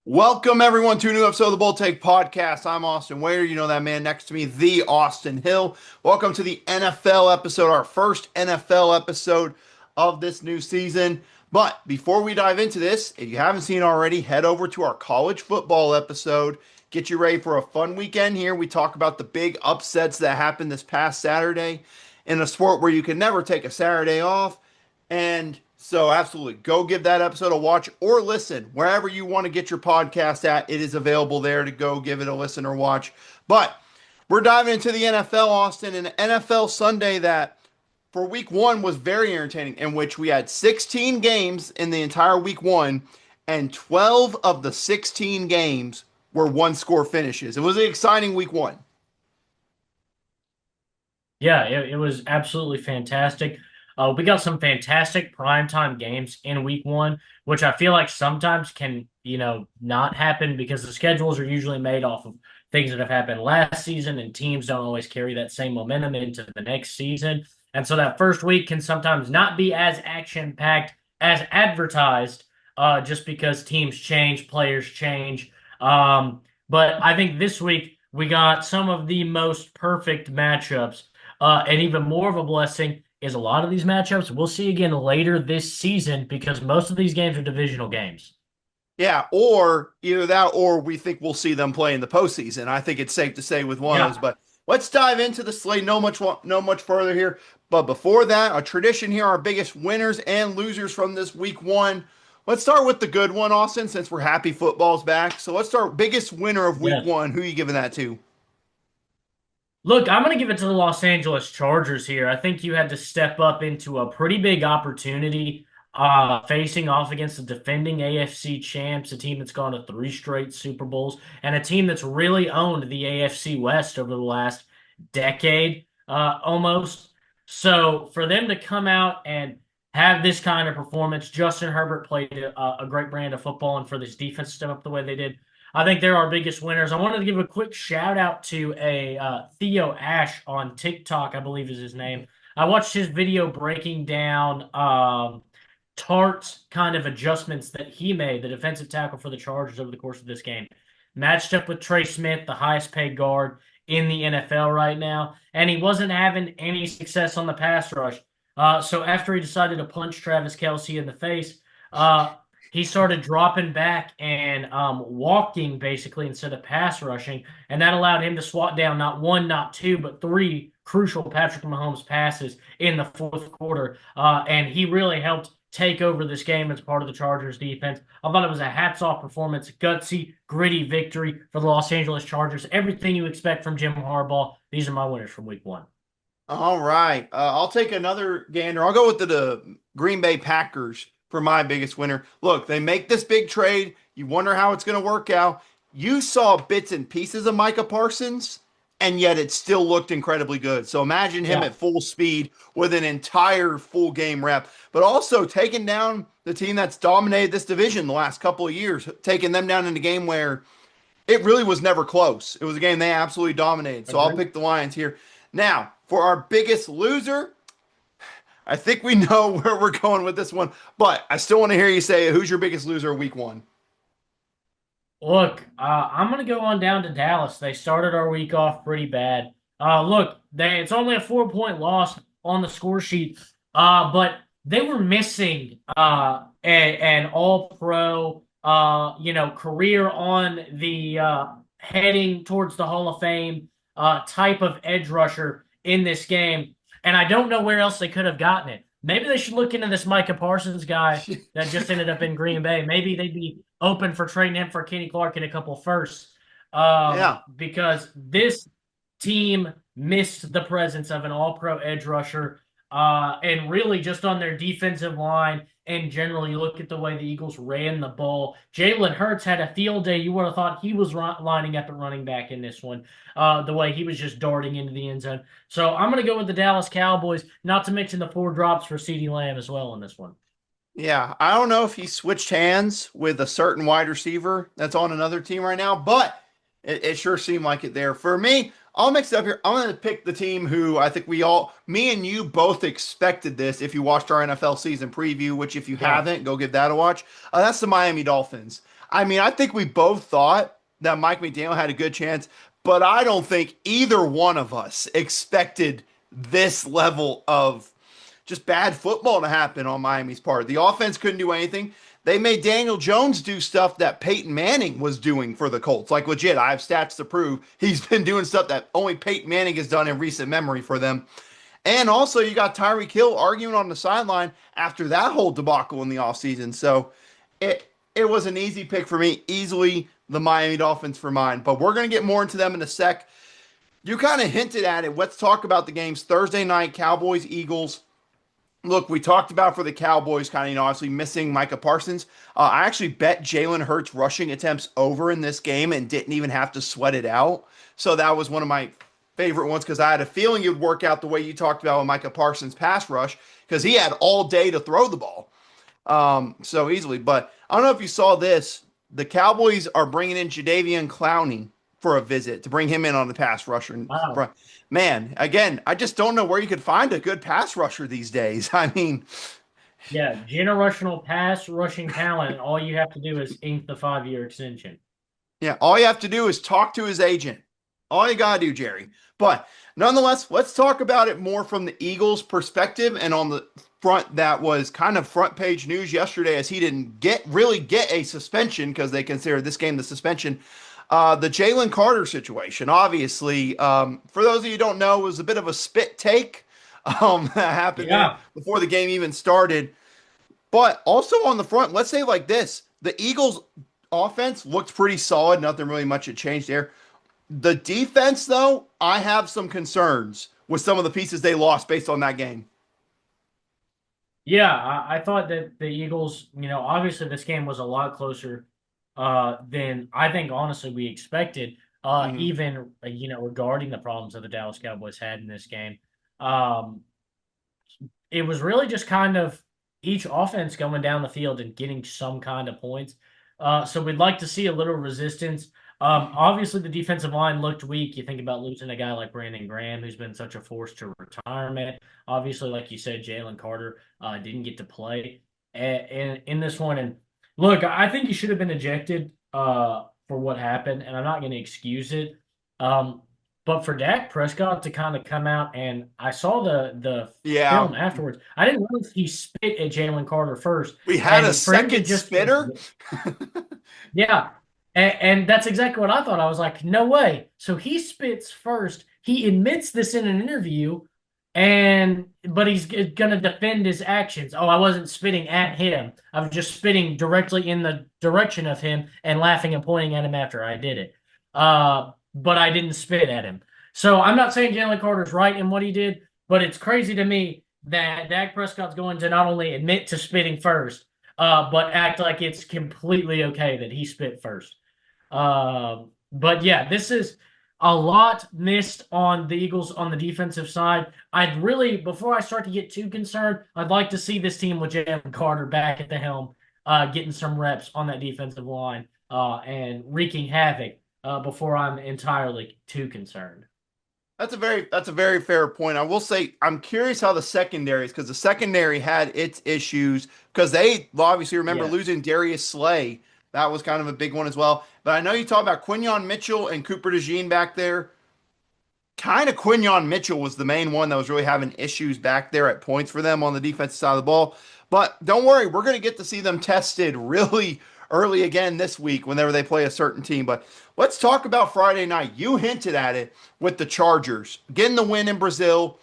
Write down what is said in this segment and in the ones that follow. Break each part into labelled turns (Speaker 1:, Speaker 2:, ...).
Speaker 1: Welcome everyone to a new episode of the Bull Take Podcast. I'm Austin Wader. You know that man next to me, the Austin Hill. Welcome to the NFL episode, our first NFL episode of this new season. But before we dive into this, if you haven't seen already, head over to our college football episode. Get you ready for a fun weekend here. We talk about the big upsets that happened this past Saturday in a sport where you can never take a Saturday off. And so, absolutely, go give that episode a watch or listen wherever you want to get your podcast at. It is available there to go give it a listen or watch. But we're diving into the NFL, Austin, an NFL Sunday that for week one was very entertaining, in which we had 16 games in the entire week one, and 12 of the 16 games were one score finishes. It was an exciting week one.
Speaker 2: Yeah, it was absolutely fantastic. We got some fantastic primetime games in week one, which I feel like sometimes can, not happen because the schedules are usually made off of things that have happened last season, and teams don't always carry that same momentum into the next season. And so that first week can sometimes not be as action-packed as advertised, just because teams change, players change. But I think this week we got some of the most perfect matchups. And even more of a blessing is a lot of these matchups we'll see again later this season because most of these games are divisional games.
Speaker 1: Yeah, or either that or we think we'll see them play in the postseason. I think it's safe to say with one of
Speaker 2: Yeah.
Speaker 1: those. But let's dive into the slate. No much further here. But before that, a tradition here, our biggest winners and losers from this week one. Let's start with the good one, Austin, since we're happy football's back. So let's start biggest winner of week
Speaker 2: Yes.
Speaker 1: one. Who are you giving that to?
Speaker 2: Look, I'm going to give it to the Los Angeles Chargers here. I think you had to step up into a pretty big opportunity facing off against the defending AFC champs, a team that's gone to three straight Super Bowls, and a team that's really owned the AFC West over the last decade almost. So for them to come out and have this kind of performance, Justin Herbert played a great brand of football, and for this defense to step up the way they did, I think they're our biggest winners. I wanted to give a quick shout out to a Theo Ash on TikTok, I believe is his name. I watched his video breaking down Tart's kind of adjustments that he made, the defensive tackle for the Chargers over the course of this game. Matched up with Trey Smith, the highest paid guard in the NFL right now, and he wasn't having any success on the pass rush. So after he decided to punch Travis Kelce in the face, uh, he started dropping back and walking basically instead of pass rushing, and that allowed him to swat down not one, not two, but three crucial Patrick Mahomes passes in the fourth quarter. And he really helped take over this game as part of the Chargers defense. I thought it was a hats off performance, gutsy, gritty victory for the Los Angeles Chargers. Everything you expect from Jim Harbaugh. These are my winners from week one.
Speaker 1: All right. I'll take another gander. I'll go with the Green Bay Packers for my biggest winner. Look, they make this big trade. You wonder how it's going to work out. You saw bits and pieces of Micah Parsons, and yet it still looked incredibly good. So imagine him
Speaker 2: Yeah,
Speaker 1: at full speed with an entire full game rep, but also taking down the team that's dominated this division the last couple of years, taking them down in a game where it really was never close. It was a game they absolutely dominated. So I'll
Speaker 2: agree.
Speaker 1: pick the Lions here. Now, for our biggest loser, I think we know where we're going with this one, but I still want to hear you say who's your biggest loser week one.
Speaker 2: Look, I'm going to go on down to Dallas. They started our week off pretty bad. Look, it's only a 4-point loss on the score sheet, but they were missing an all-pro, career on the heading towards the Hall of Fame type of edge rusher in this game, and I don't know where else they could have gotten it. Maybe they should look into this Micah Parsons guy that just ended up in Green Bay. Maybe they'd be open for trading him for Kenny Clark and a couple firsts.
Speaker 1: Yeah.
Speaker 2: Because this team missed the presence of an all-pro edge rusher. And really just on their defensive line in general, you look at the way the Eagles ran the ball. Jalen Hurts had a field day. You would have thought he was lining up at running back in this one, the way he was just darting into the end zone. So I'm going to go with the Dallas Cowboys, not to mention the 4 drops for CeeDee Lamb as well in this one.
Speaker 1: Yeah. I don't know if he switched hands with a certain wide receiver that's on another team right now, but it sure seemed like it there. For me, I'll mix it up here. I'm going to pick the team who I think me and you both expected this if you watched our NFL season preview, which if you
Speaker 2: Yeah,
Speaker 1: haven't, go give that a watch. That's the Miami Dolphins. I mean, I think we both thought that Mike McDaniel had a good chance, but I don't think either one of us expected this level of just bad football to happen on Miami's part. The offense couldn't do anything. They made Daniel Jones do stuff that Peyton Manning was doing for the Colts. Like legit, I have stats to prove he's been doing stuff that only Peyton Manning has done in recent memory for them. And also, you got Tyreek Hill arguing on the sideline after that whole debacle in the offseason. So it was an easy pick for me, easily the Miami Dolphins for mine. But we're going to get more into them in a sec. You kind of hinted at it. Let's talk about the games Thursday night, Cowboys, Eagles. Look, we talked about for the Cowboys, kind of, obviously missing Micah Parsons. I actually bet Jalen Hurts rushing attempts over in this game and didn't even have to sweat it out. So that was one of my favorite ones because I had a feeling it would work out the way you talked about with Micah Parsons' pass rush because he had all day to throw the ball so easily. But I don't know if you saw this. The Cowboys are bringing in Jadeveon Clowney for a visit to bring him in on the pass rusher.
Speaker 2: Wow.
Speaker 1: Man, again, I just don't know where you could find a good pass rusher these days. I mean,
Speaker 2: Yeah, generational pass rushing talent. All you have to do is ink the 5-year extension.
Speaker 1: yeah, all you have to do is talk to his agent. All you got to do, Jerry. But nonetheless, let's talk about it more from the Eagles' perspective and on the front that was kind of front page news yesterday as he didn't really get a suspension because they considered this game the suspension. The Jalen Carter situation, obviously, for those of you who don't know, it was a bit of a spit take that happened there
Speaker 2: Yeah.
Speaker 1: before the game even started. But also on the front, let's say like this: the Eagles' offense looked pretty solid. Nothing really much had changed there. The defense, though, I have some concerns with some of the pieces they lost based on that game.
Speaker 2: Yeah, I thought that the Eagles, obviously this game was a lot closer than I think honestly we expected,
Speaker 1: Hmm.
Speaker 2: even regarding the problems that the Dallas Cowboys had in this game. Um, it was really just kind of each offense going down the field and getting some kind of points. So we'd like to see a little resistance. Obviously, the defensive line looked weak. You think about losing a guy like Brandon Graham, who's been such a force to retirement. Obviously, like you said, Jalen Carter didn't get to play in this one. And look, I think he should have been ejected for what happened, and I'm not going to excuse it. Um, but for Dak Prescott to kind of come out, and I saw the
Speaker 1: Yeah,
Speaker 2: film afterwards. I didn't realize he spit at Jalen Carter first,
Speaker 1: we had a
Speaker 2: and for him to
Speaker 1: second
Speaker 2: just
Speaker 1: spitter.
Speaker 2: yeah, and that's exactly what I thought. I was like, no way. So he spits first. He admits this in an interview, but he's gonna defend his actions. Oh, I wasn't spitting at him. I was just spitting directly in the direction of him and laughing and pointing at him after I did it. But I didn't spit at him. So I'm not saying Jalen Carter's right in what he did, but it's crazy to me that Dak Prescott's going to not only admit to spitting first, but act like it's completely okay that he spit first. But yeah, this is a lot missed on the Eagles on the defensive side. I'd really, before I start to get too concerned, I'd like to see this team with Jalen Carter back at the helm, getting some reps on that defensive line, and wreaking havoc, before I'm entirely too concerned.
Speaker 1: That's a very fair point. I will say I'm curious how the secondary is because the secondary had its issues because they obviously remember
Speaker 2: Yes.
Speaker 1: losing Darius Slay. That was kind of a big one as well. But I know you talk about Quinyon Mitchell and Cooper DeJean back there. Kind of Quinyon Mitchell was the main one that was really having issues back there at points for them on the defensive side of the ball. But don't worry, we're going to get to see them tested really early again this week whenever they play a certain team. But let's talk about Friday night. You hinted at it with the Chargers getting the win in Brazil.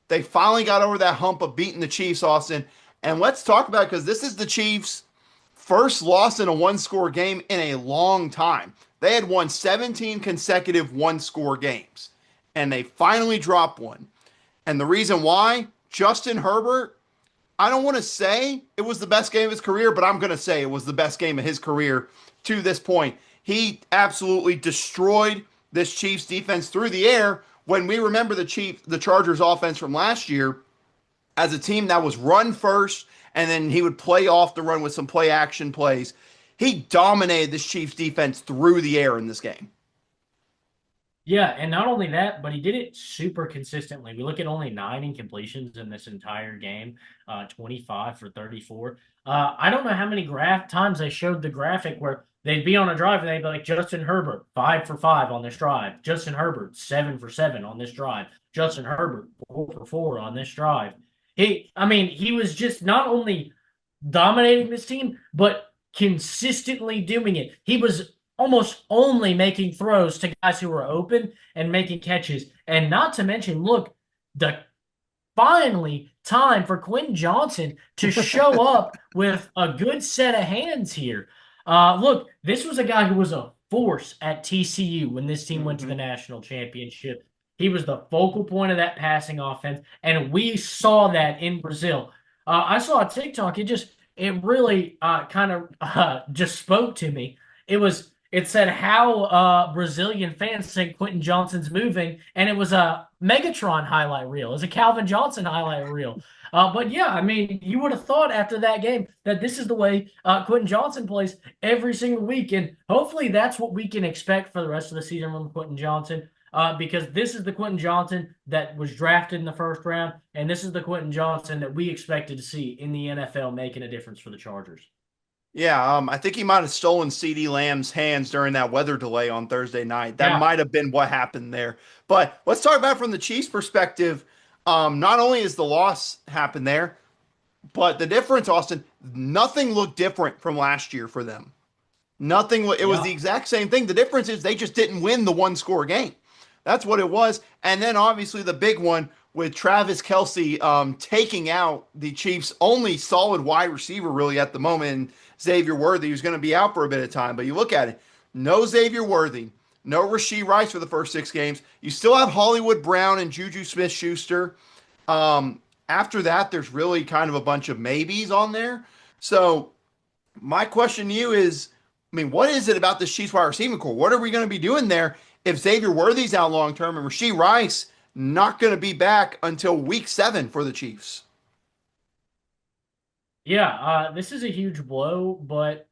Speaker 1: They finally got over that hump of beating the Chiefs, Austin. And let's talk about it because this is the Chiefs' first loss in a one-score game in a long time. They had won 17 consecutive one-score games, and they finally dropped one. And the reason why, Justin Herbert, I don't want to say it was the best game of his career, but I'm going to say it was the best game of his career to this point. He absolutely destroyed this Chiefs defense through the air when we remember the Chargers offense from last year as a team that was run first and then he would play off the run with some play action plays. He dominated this Chiefs defense through the air in this game.
Speaker 2: Yeah, and not only that, but he did it super consistently. We look at only 9 incompletions in this entire game, 25 for 34. I don't know how many times they showed the graphic where they'd be on a drive and they'd be like, Justin Herbert, 5 for 5 on this drive. Justin Herbert, 7 for 7 on this drive. Justin Herbert, 4 for 4 on this drive. I mean, he was just not only dominating this team, but consistently doing it. He was almost only making throws to guys who were open and making catches. And not to mention, look, the finally time for Quentin Johnson to show up with a good set of hands here. Look, this was a guy who was a force at TCU when this team went to the
Speaker 1: Mhm.
Speaker 2: national championship. He was the focal point of that passing offense, and we saw that in Brazil. I saw a TikTok. It really kind of just spoke to me. It said how Brazilian fans think Quentin Johnson's moving, and it was a Megatron highlight reel. It was a Calvin Johnson highlight reel. But yeah, I mean, you would have thought after that game that this is the way Quentin Johnson plays every single week, and hopefully that's what we can expect for the rest of the season from Quentin Johnson. Because this is the Quentin Johnson that was drafted in the first round, and this is the Quentin Johnson that we expected to see in the NFL making a difference for the Chargers.
Speaker 1: Yeah, I think he might have stolen CD Lamb's hands during that weather delay on Thursday night. That
Speaker 2: Yeah,
Speaker 1: might have been what happened there. But let's talk about it from the Chiefs' perspective. Not only is the loss happened there, but the difference, Austin, nothing looked different from last year for them. Nothing. It was the
Speaker 2: yeah.
Speaker 1: exact same thing. The difference is they just didn't win the one score game. That's what it was. And then obviously the big one with Travis Kelsey taking out the Chiefs' only solid wide receiver really at the moment, Xavier Worthy, who's going to be out for a bit of time. But you look at it, no Xavier Worthy, no Rashee Rice for the first 6 games. You still have Hollywood Brown and Juju Smith-Schuster. After that, there's really kind of a bunch of maybes on there. So my question to you is, I mean, what is it about this Chiefs wide receiving core? What are we going to be doing there if Xavier Worthy's out long term and Rashee Rice not going to be back until week 7 for the Chiefs?
Speaker 2: Yeah, this is a huge blow, but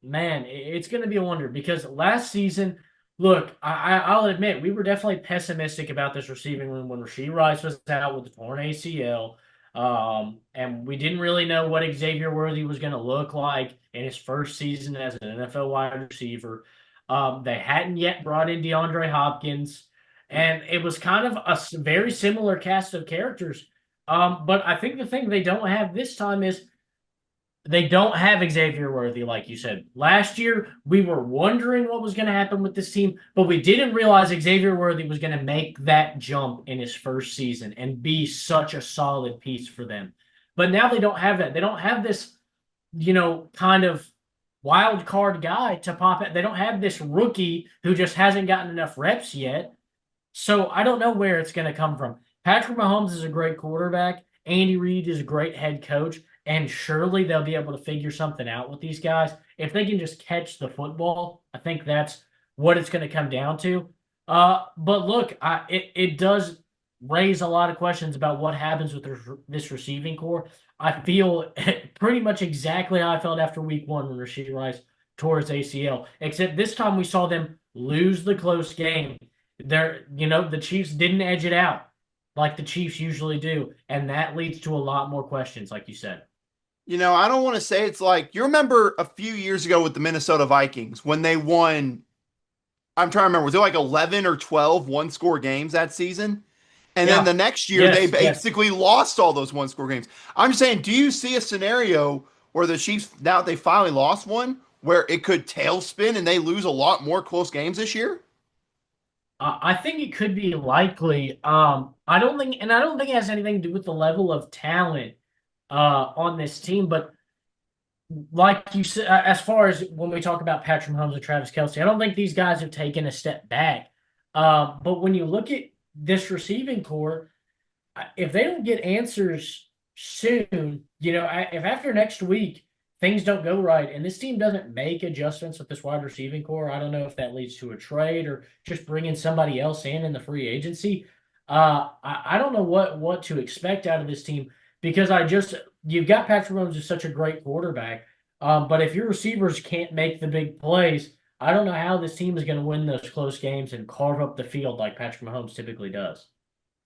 Speaker 2: man, it's going to be a wonder because last season, look, I'll admit we were definitely pessimistic about this receiving room when Rashee Rice was out with the torn ACL, and we didn't really know what Xavier Worthy was going to look like in his first season as an NFL wide receiver. They hadn't yet brought in DeAndre Hopkins, and it was kind of a very similar cast of characters. But I think the thing they don't have this time is they don't have Xavier Worthy, like you said. Last year, we were wondering what was going to happen with this team, but we didn't realize Xavier Worthy was going to make that jump in his first season and be such a solid piece for them. But now they don't have that. They don't have this, kind of wild card guy to pop it. They don't have this rookie who just hasn't gotten enough reps yet. So I don't know where it's going to come from. Patrick Mahomes is a great quarterback. Andy Reid is a great head coach. And surely they'll be able to figure something out with these guys. If they can just catch the football, I think that's what it's going to come down to. But look, it does raise a lot of questions about what happens with this receiving core. I feel pretty much exactly how I felt after week one when Rashee Rice tore his ACL, except this time we saw them lose the close game. The Chiefs didn't edge it out like the Chiefs usually do, and that leads to a lot more questions, like you said.
Speaker 1: I don't want to say it's like you remember a few years ago with the Minnesota Vikings when they won. I'm trying to remember, was it like 11 or 12 one score games that season? And then
Speaker 2: Yeah.
Speaker 1: the next year, they
Speaker 2: Yes. Yes.
Speaker 1: basically lost all those one score games. I'm just saying, do you see a scenario where the Chiefs, now that they finally lost one, where it could tailspin and they lose a lot more close games this year?
Speaker 2: I think it could be likely. I don't think it has anything to do with the level of talent on this team. But like you said, as far as when we talk about Patrick Mahomes and Travis Kelsey, I don't think these guys have taken a step back. But when you look at this receiving core, if they don't get answers soon, if after next week things don't go right and this team doesn't make adjustments with this wide receiving core, I don't know if that leads to a trade or just bringing somebody else in the free agency. I don't know what to expect out of this team because you've got Patrick Mahomes is such a great quarterback, but if your receivers can't make the big plays, I don't know how this team is going to win those close games and carve up the field like Patrick Mahomes typically does.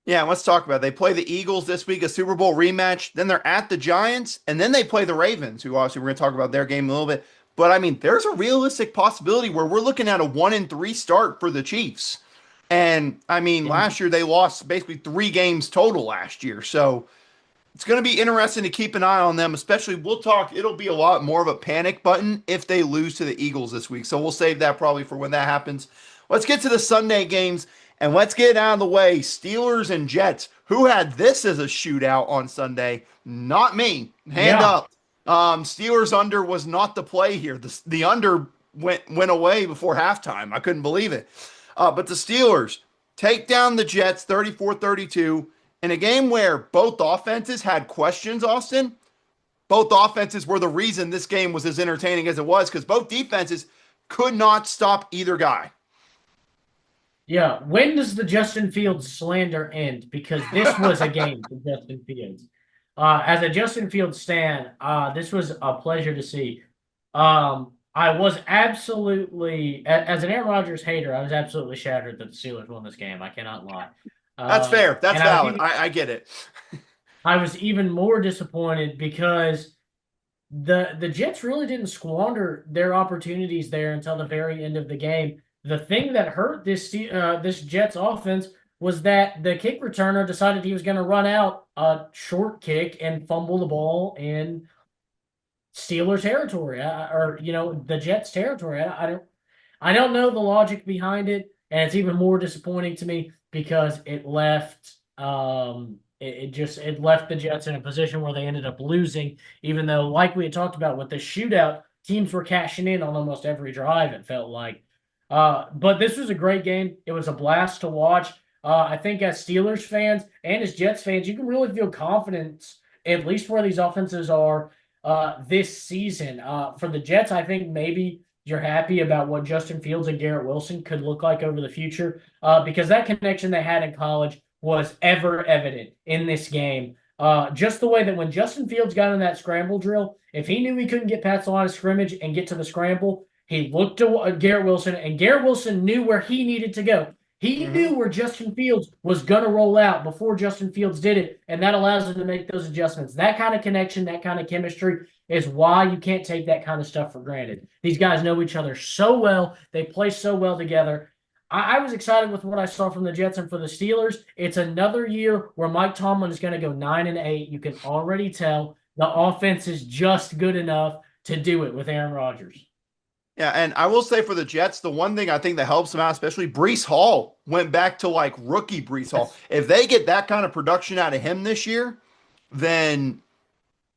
Speaker 1: Yeah, let's talk about it. They play the Eagles this week, a Super Bowl rematch. Then they're at the Giants, and then they play the Ravens, who obviously we're going to talk about their game a little bit. But I mean, there's a realistic possibility where we're looking at a 1-3 start for the Chiefs. And I mean,
Speaker 2: Yeah.
Speaker 1: last year they lost basically 3 games total last year. So it's going to be interesting to keep an eye on them, especially it'll be a lot more of a panic button if they lose to the Eagles this week. So we'll save that probably for when that happens. Let's get to the Sunday games and let's get it out of the way. Steelers and Jets. Who had this as a shootout on Sunday? Not me. Hand
Speaker 2: Yeah.
Speaker 1: up. Steelers under was not the play here. The under went away before halftime. I couldn't believe it. But the Steelers take down the Jets 34-32 in a game where both offenses had questions, Austin. Both offenses were the reason this game was as entertaining as it was because both defenses could not stop either guy.
Speaker 2: Yeah. When does the Justin Fields slander end? Because this was a game for Justin Fields. As a Justin Fields stan, this was a pleasure to see. I was absolutely, as an Aaron Rodgers hater, I was absolutely shattered that the Steelers won this game. I cannot lie.
Speaker 1: That's fair. That's
Speaker 2: And
Speaker 1: valid. I get it.
Speaker 2: I was even more disappointed because the Jets really didn't squander their opportunities there until the very end of the game. The thing that hurt this Jets offense was that the kick returner decided he was going to run out a short kick and fumble the ball in Steelers territory, or the Jets territory. I don't know the logic behind it, and it's even more disappointing to me because it left it left the Jets in a position where they ended up losing, even though, like we had talked about with the shootout, teams were cashing in on almost every drive, it felt like. But this was a great game. It was a blast to watch. I think as Steelers fans and as Jets fans, you can really feel confidence, at least where these offenses are this season. For the Jets, I think maybe you're happy about what Justin Fields and Garrett Wilson could look like over the future because that connection they had in college was ever evident in this game. Just the way that when Justin Fields got in that scramble drill, if he knew he couldn't get past the line of scrimmage and get to the scramble, he looked to Garrett Wilson, and Garrett Wilson knew where he needed to go. He
Speaker 1: Mm-hmm.
Speaker 2: knew where Justin Fields was going to roll out before Justin Fields did it, and that allows him to make those adjustments. That kind of connection, that kind of chemistry is why you can't take that kind of stuff for granted. These guys know each other so well. They play so well together. I was excited with what I saw from the Jets and for the Steelers. It's another year where Mike Tomlin is going to go 9-8. You can already tell the offense is just good enough to do it with Aaron Rodgers.
Speaker 1: Yeah, and I will say for the Jets, the one thing I think that helps them out, especially Brees Hall, went back to like rookie Brees Hall. If they get that kind of production out of him this year, then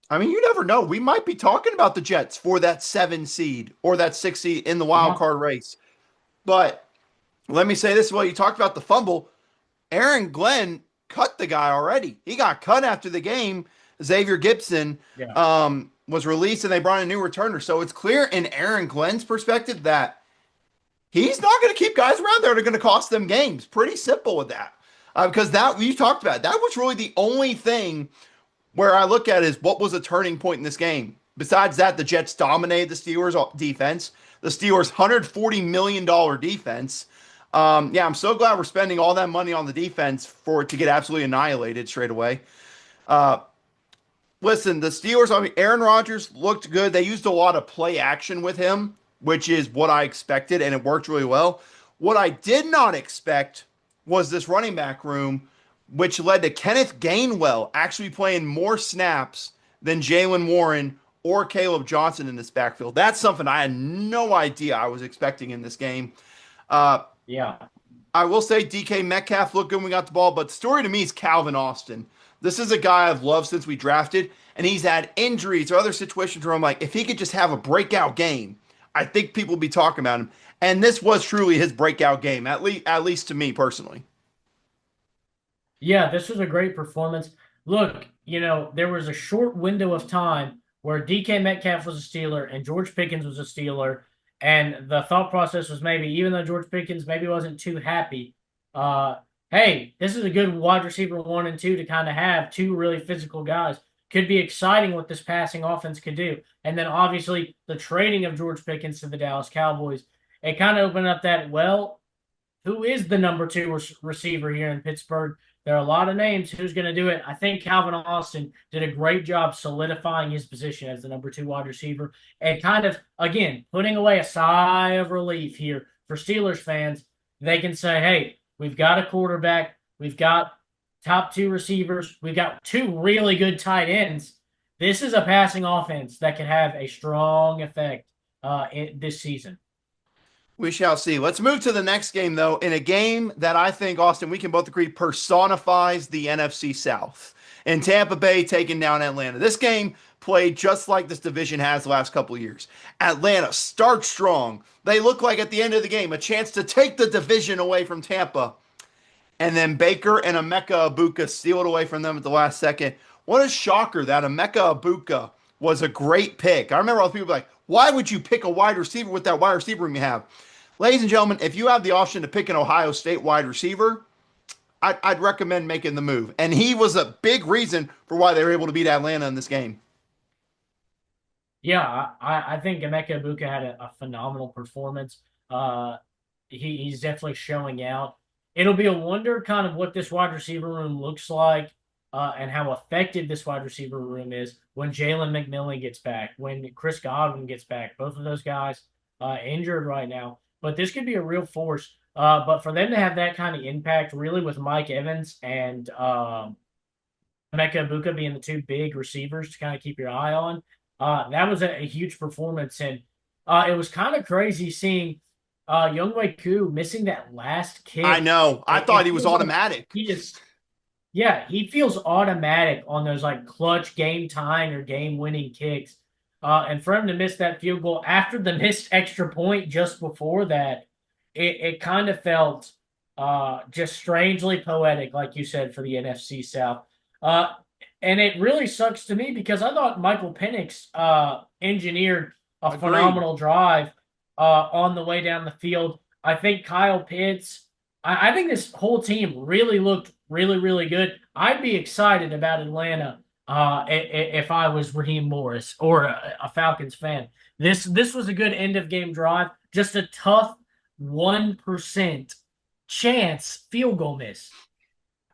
Speaker 1: I mean, you never know. We might be talking about the Jets for that 7 seed or that 6 seed in the wild
Speaker 2: Yeah.
Speaker 1: card race. But let me say this: while you talked about the fumble, Aaron Glenn cut the guy already. He got cut after the game. Xavier Gibson
Speaker 2: Yeah.
Speaker 1: was released, and they brought in a new returner. So it's clear in Aaron Glenn's perspective that he's not going to keep guys around there that are going to cost them games. Pretty simple with that. Because that you talked about, that was really the only thing where I look at is what was a turning point in this game. Besides that, the Jets dominated the Steelers defense. The Steelers' $140 million defense. Yeah, I'm so glad we're spending all that money on the defense for it to get absolutely annihilated straight away. Uh, Listen, the Steelers, I mean, Aaron Rodgers looked good. They used a lot of play action with him, which is what I expected, and it worked really well. What I did not expect was this running back room, which led to Kenneth Gainwell actually playing more snaps than Jalen Warren or Caleb Johnson in this backfield. That's something I had no idea I was expecting in this game. Uh,
Speaker 2: Yeah.
Speaker 1: I will say DK Metcalf looked good when we got the ball, but the story to me is Calvin Austin. This is a guy I've loved since we drafted, and he's had injuries or other situations where I'm like, if he could just have a breakout game, I think people would be talking about him. And this was truly his breakout game, at least to me personally.
Speaker 2: Yeah, this was a great performance. Look, there was a short window of time where DK Metcalf was a Steeler and George Pickens was a Steeler, and the thought process was maybe, even though George Pickens maybe wasn't too happy, uh, hey, this is a good wide receiver 1 and 2 to kind of have two really physical guys. Could be exciting what this passing offense could do. And then obviously the trading of George Pickens to the Dallas Cowboys, it kind of opened up that, well, who is the number 2 receiver here in Pittsburgh? There are a lot of names. Who's going to do it? I think Calvin Austin did a great job solidifying his position as the number two wide receiver and kind of, again, putting away a sigh of relief here for Steelers fans. They can say, hey, we've got a quarterback. We've got top two receivers. We've got two really good tight ends. This is a passing offense that can have a strong effect this season.
Speaker 1: We shall see. Let's move to the next game, though, in a game that I think, Austin, we can both agree personifies the NFC South. And Tampa Bay taking down Atlanta. This game played just like this division has the last couple of years. Atlanta starts strong. They look like at the end of the game a chance to take the division away from Tampa. And then Baker and Emeka Ibuka steal it away from them at the last second. What a shocker that Emeka Ibuka was a great pick. I remember all the people like, why would you pick a wide receiver with that wide receiver room you have? Ladies and gentlemen, if you have the option to pick an Ohio State wide receiver, I'd recommend making the move. And he was a big reason for why they were able to beat Atlanta in this game.
Speaker 2: Yeah, I think Emeka Ibuka had a phenomenal performance. He's definitely showing out. It'll be a wonder kind of what this wide receiver room looks like and how effective this wide receiver room is when Jalen McMillan gets back, when Chris Godwin gets back. Both of those guys injured right now. But this could be a real force. But for them to have that kind of impact, really with Mike Evans and Emeka Ibuka being the two big receivers to kind of keep your eye on, that was a huge performance. And it was kind of crazy seeing Younghoe Koo missing that last kick.
Speaker 1: I know. I thought he was automatic.
Speaker 2: He just, yeah, he feels automatic on those like clutch game tying or game winning kicks. And for him to miss that field goal after the missed extra point just before that, it kind of felt just strangely poetic, like you said, for the NFC South. And it really sucks to me because I thought Michael Penix engineered a phenomenal drive on the way down the field. I think Kyle Pitts, I think this whole team really looked really, really good. I'd be excited about Atlanta if I was Raheem Morris or a Falcons fan. This was a good end of game drive. Just a tough 1% chance field goal miss.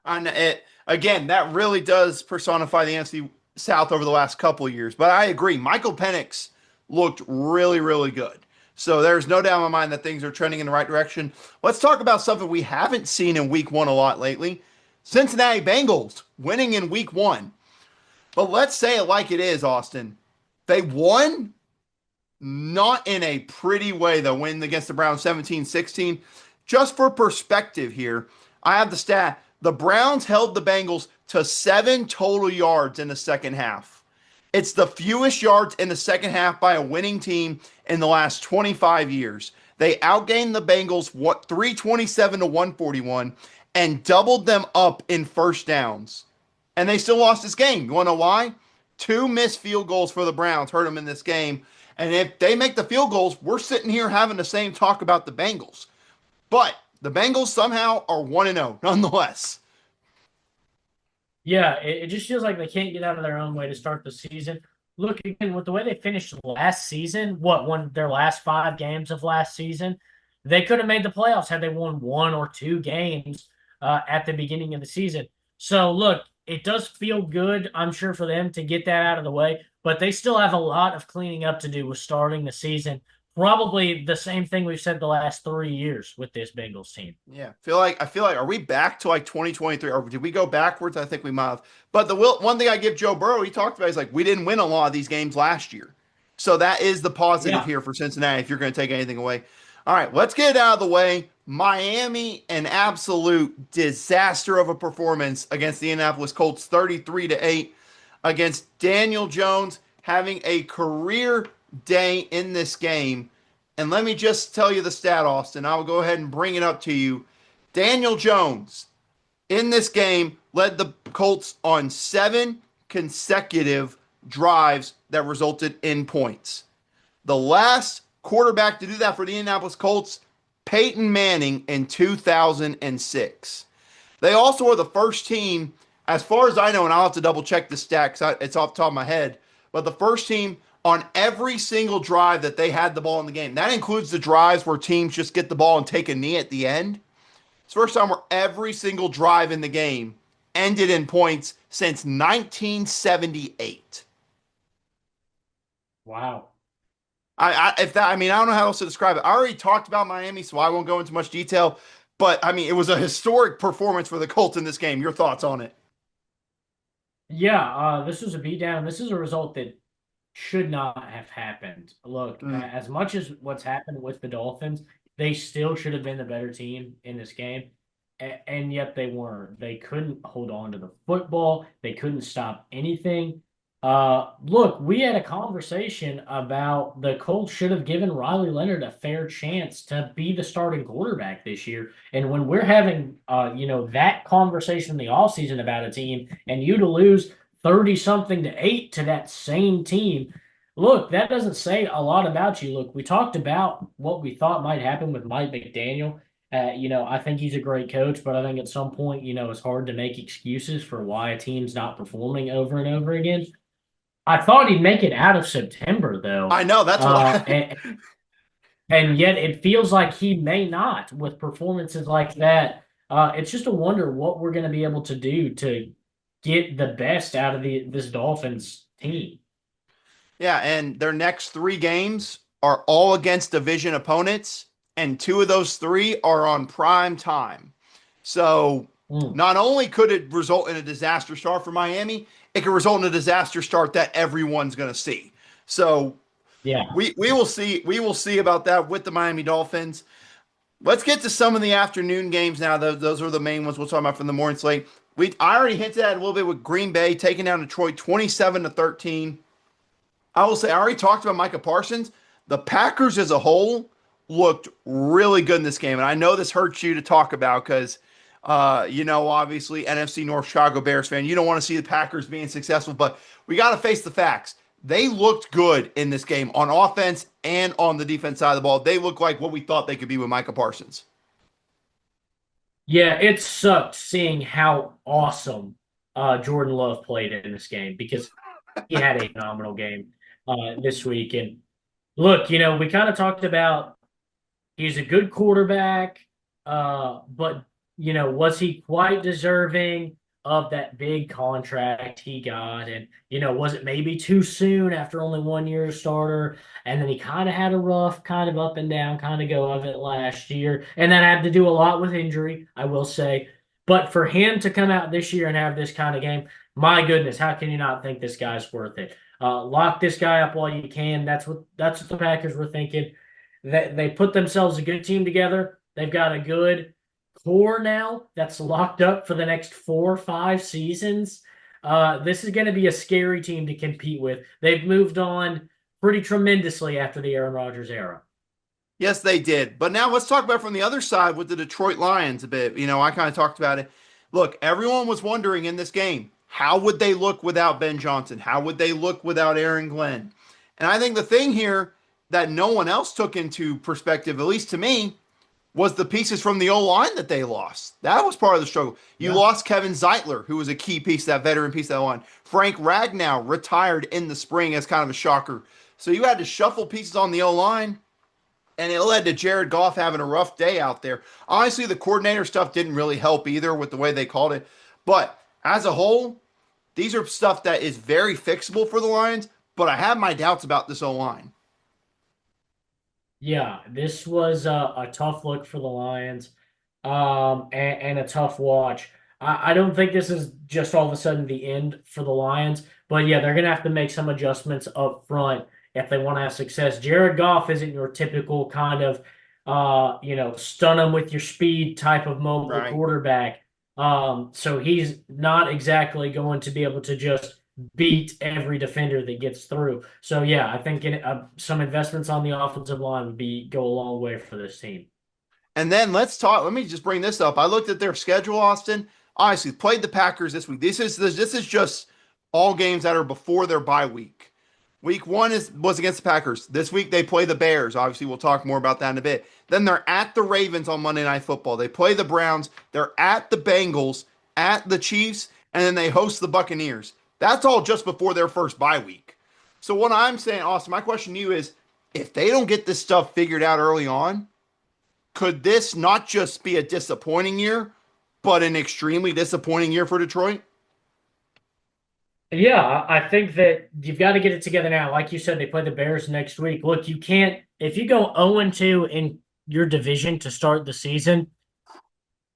Speaker 1: And again, that really does personify the NFC South over the last couple of years. But I agree, Michael Penix looked really, really good. So there's no doubt in my mind that things are trending in the right direction. Let's talk about something we haven't seen in week one a lot lately. Cincinnati Bengals winning in week one. But let's say it like it is, Austin. They won, not in a pretty way, though, win against the Browns 17-16. Just for perspective here, I have the stat. The Browns held the Bengals to 7 total yards in the second half. It's the fewest yards in the second half by a winning team in the last 25 years. They outgained the Bengals 327 to 141 and doubled them up in first downs. And they still lost this game. You want to know why? 2 missed field goals for the Browns hurt them in this game. And if they make the field goals, we're sitting here having the same talk about the Bengals. But the Bengals somehow are 1-0 nonetheless.
Speaker 2: Yeah, it just feels like they can't get out of their own way to start the season. Look, again, with the way they finished last season, won their last 5 games of last season, they could have made the playoffs had they won 1 or 2 games at the beginning of the season. So, look, it does feel good, I'm sure, for them to get that out of the way, but they still have a lot of cleaning up to do with starting the season. Probably the same thing we've said the last 3 years with this Bengals team.
Speaker 1: Yeah, I feel like are we back to like 2023 or did we go backwards? I think we might have. But the one thing I give Joe Burrow, he talked about is like we didn't win a lot of these games last year. So that is the positive here for Cincinnati if you're going to take anything away. All right, let's get it out of the way. Miami, an absolute disaster of a performance against the Indianapolis Colts, 33-8 against Daniel Jones having a career day in this game. And let me just tell you the stat, Austin. I will go ahead and bring it up to you. Daniel Jones in this game led the Colts on 7 consecutive drives that resulted in points. The last quarterback to do that for the Indianapolis Colts, Peyton Manning in 2006. They also are the first team, as far as I know, and I'll have to double check the stat because it's off the top of my head, but the first team on every single drive that they had the ball in the game. That includes the drives where teams just get the ball and take a knee at the end. It's the first time where every single drive in the game, ended in points since 1978.
Speaker 2: Wow.
Speaker 1: I mean, I don't know how else to describe it. I already talked about Miami, so I won't go into much detail. But I mean, it was a historic performance for the Colts in this game. Your thoughts on it?
Speaker 2: Yeah, this was a beatdown. This is a result that should not have happened. Look,
Speaker 1: Mm.
Speaker 2: as much as what's happened with the Dolphins, they still should have been the better team in this game, and yet they weren't. They couldn't hold on to the football. They couldn't stop anything. Look, we had a conversation about the Colts should have given Riley Leonard a fair chance to be the starting quarterback this year. And when we're having, that conversation in the offseason about a team, and you to lose 30 something to 8 to that same team. Look, that doesn't say a lot about you. Look, we talked about what we thought might happen with Mike McDaniel. I think he's a great coach, but I think at some point, it's hard to make excuses for why a team's not performing over and over again. I thought he'd make it out of September, though.
Speaker 1: I know that's what
Speaker 2: Uh,
Speaker 1: I.
Speaker 2: and, and yet it feels like he may not with performances like that. It's just a wonder what we're going to be able to do to get the best out of this Dolphins team.
Speaker 1: Yeah, and their next three games are all against division opponents, and two of those three are on prime time. So
Speaker 2: Mm,
Speaker 1: not only could it result in a disaster start for Miami, it could result in a disaster start that everyone's going to see. So
Speaker 2: yeah.
Speaker 1: we will see about that with the Miami Dolphins. Let's get to some of the afternoon games now. Those are the main ones we'll talk about from the morning slate. I already hinted at it a little bit with Green Bay taking down Detroit 27-13. I will say I already talked about Micah Parsons. The Packers as a whole looked really good in this game, and I know this hurts you to talk about because, obviously NFC North Chicago Bears fan, you don't want to see the Packers being successful, but we got to face the facts. They looked good in this game on offense and on the defense side of the ball. They look like what we thought they could be with Micah Parsons.
Speaker 2: Yeah, it sucked seeing how awesome Jordan Love played in this game because he had a phenomenal game this week. And look, we kind of talked about he's a good quarterback, but was he quite deserving of that big contract he got? And was it maybe too soon after only 1 year as starter? And then he kind of had a rough, kind of up and down kind of go of it last year, and that had to do a lot with injury, I will say. But for him to come out this year and have this kind of game, my goodness, how can you not think this guy's worth it? Lock this guy up while you can. That's what the Packers were thinking. They put themselves a good team together. They've got a good core now that's locked up for the next 4 or 5 seasons. This is going to be a scary team to compete with. They've moved on pretty tremendously after the Aaron Rodgers era.
Speaker 1: Yes, they did. But now let's talk about from the other side with the Detroit Lions a bit. I kind of talked about it. Look, everyone was wondering in this game, how would they look without Ben Johnson? How would they look without Aaron Glenn? And I think the thing here that no one else took into perspective, at least to me, was the pieces from the O line that they lost. That was part of the struggle. You
Speaker 2: Yeah.
Speaker 1: lost Kevin Zeitler, who was a key piece, that veteran piece of that line. Frank Ragnow retired in the spring as kind of a shocker. So you had to shuffle pieces on the O line, and it led to Jared Goff having a rough day out there. Honestly, the coordinator stuff didn't really help either with the way they called it. But as a whole, these are stuff that is very fixable for the Lions, but I have my doubts about this O line.
Speaker 2: Yeah, this was a tough look for the Lions, and a tough watch. I don't think this is just all of a sudden the end for the Lions, but yeah, they're going to have to make some adjustments up front if they want to have success. Jared Goff isn't your typical kind of, stun them with your speed type of mobile
Speaker 1: Right.
Speaker 2: quarterback. So he's not exactly going to be able to just beat every defender that gets through. So yeah, I think some investments on the offensive line would go a long way for this team.
Speaker 1: And then let's talk. Let me just bring this up. I looked at their schedule, Austin. Honestly, played the Packers this week. This is just all games that are before their bye week. Week one was against the Packers. This week they play the Bears. Obviously, we'll talk more about that in a bit. Then they're at the Ravens on Monday Night Football. They play the Browns. They're at the Bengals, at the Chiefs, and then they host the Buccaneers. That's all just before their first bye week. So what I'm saying, Austin, my question to you is, if they don't get this stuff figured out early on, could this not just be a disappointing year, but an extremely disappointing year for Detroit?
Speaker 2: Yeah, I think that you've got to get it together now. Like you said, they play the Bears next week. Look, you can't if you go 0-2 in your division to start the season,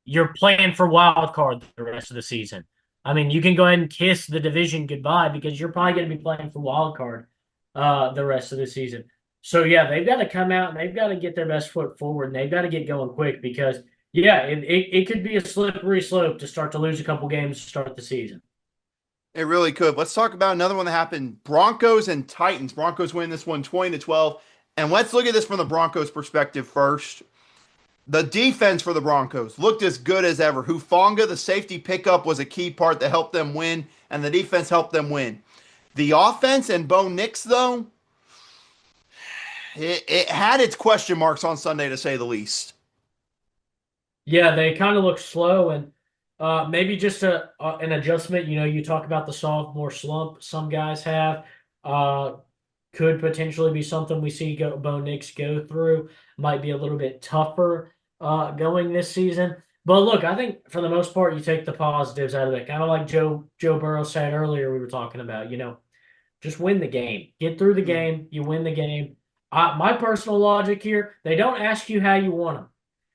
Speaker 2: you're playing for wild card the rest of the season. I mean, you can go ahead and kiss the division goodbye because you're probably going to be playing for wild card the rest of the season. So yeah, they've got to come out and they've got to get their best foot forward and they've got to get going quick because yeah, it could be a slippery slope to start to lose a couple games to start the season.
Speaker 1: It really could. Let's talk about another one that happened. Broncos and Titans. Broncos win this one 20-12. And let's look at this from the Broncos perspective first. The defense for the Broncos looked as good as ever. Hufanga, the safety pickup, was a key part that helped them win, and the defense helped them win. The offense and Bo Nix, though, it had its question marks on Sunday, to say the least.
Speaker 2: Yeah, they kind of look slow and maybe just an adjustment. You know, you talk about the sophomore slump some guys have. Uh, could potentially be something we see Bo Nix go through. Might be a little bit tougher going this season. But look, I think for the most part, you take the positives out of it. Kind of like Joe Burrow said earlier, we were talking about. You know, just win the game. Get through the
Speaker 1: Mm-hmm.
Speaker 2: game. You win the game. My personal logic here: they don't ask you how you want them.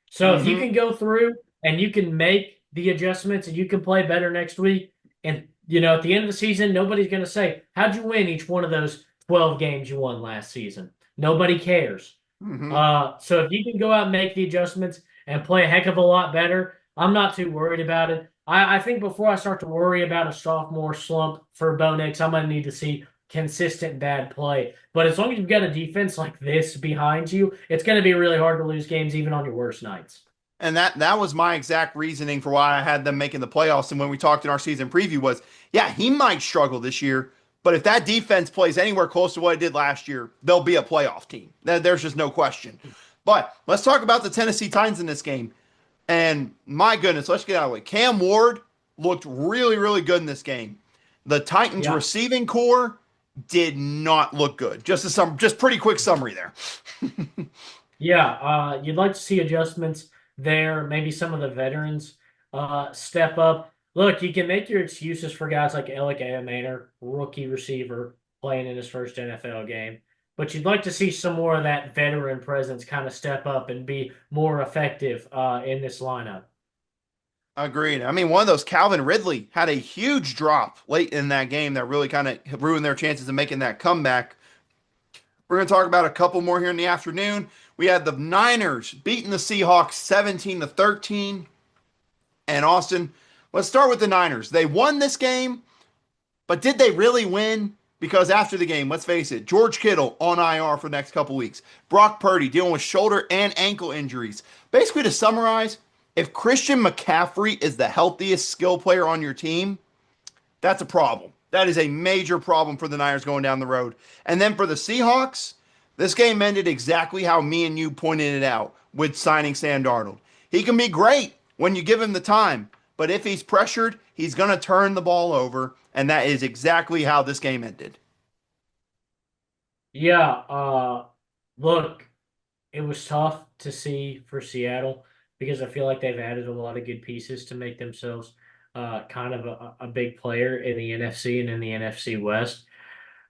Speaker 2: So if you
Speaker 1: Mm-hmm.
Speaker 2: can go through and you can make the adjustments and you can play better next week, and you know at the end of the season, nobody's going to say, "How'd you win each one of those 12 games you won last season?" Nobody cares.
Speaker 1: Mm-hmm.
Speaker 2: So if you can go out and make the adjustments and play a heck of a lot better, I'm not too worried about it. I think before I start to worry about a sophomore slump for Bo Nix, I'm going to need to see consistent bad play. But as long as you've got a defense like this behind you, it's going to be really hard to lose games even on your worst nights.
Speaker 1: And that was my exact reasoning for why I had them making the playoffs. And when we talked in our season preview was, yeah, he might struggle this year, but if that defense plays anywhere close to what it did last year, they'll be a playoff team. There's just no question. But let's talk about the Tennessee Titans in this game. And my goodness, let's get out of the way. Cam Ward looked really, really good in this game. The Titans
Speaker 2: Yeah.
Speaker 1: receiving core did not look good. Just pretty quick summary there.
Speaker 2: Yeah, you'd like to see adjustments there. Maybe some of the veterans step up. Look, you can make your excuses for guys like Alec Amaner, rookie receiver, playing in his first NFL game. But you'd like to see some more of that veteran presence kind of step up and be more effective in this lineup.
Speaker 1: Agreed. I mean, one of those, Calvin Ridley, had a huge drop late in that game that really kind of ruined their chances of making that comeback. We're going to talk about a couple more here in the afternoon. We had the Niners beating the Seahawks 17-13. And Austin, let's start with the Niners. They won this game, but did they really win? Because after the game, let's face it, George Kittle on IR for the next couple weeks. Brock Purdy dealing with shoulder and ankle injuries. Basically, to summarize, if Christian McCaffrey is the healthiest skill player on your team, that's a problem. That is a major problem for the Niners going down the road. And then for the Seahawks, this game ended exactly how me and you pointed it out with signing Sam Darnold. He can be great when you give him the time, but if he's pressured, he's going to turn the ball over, and that is exactly how this game ended.
Speaker 2: Yeah, look, it was tough to see for Seattle because I feel like they've added a lot of good pieces to make themselves kind of a big player in the NFC and in the NFC West.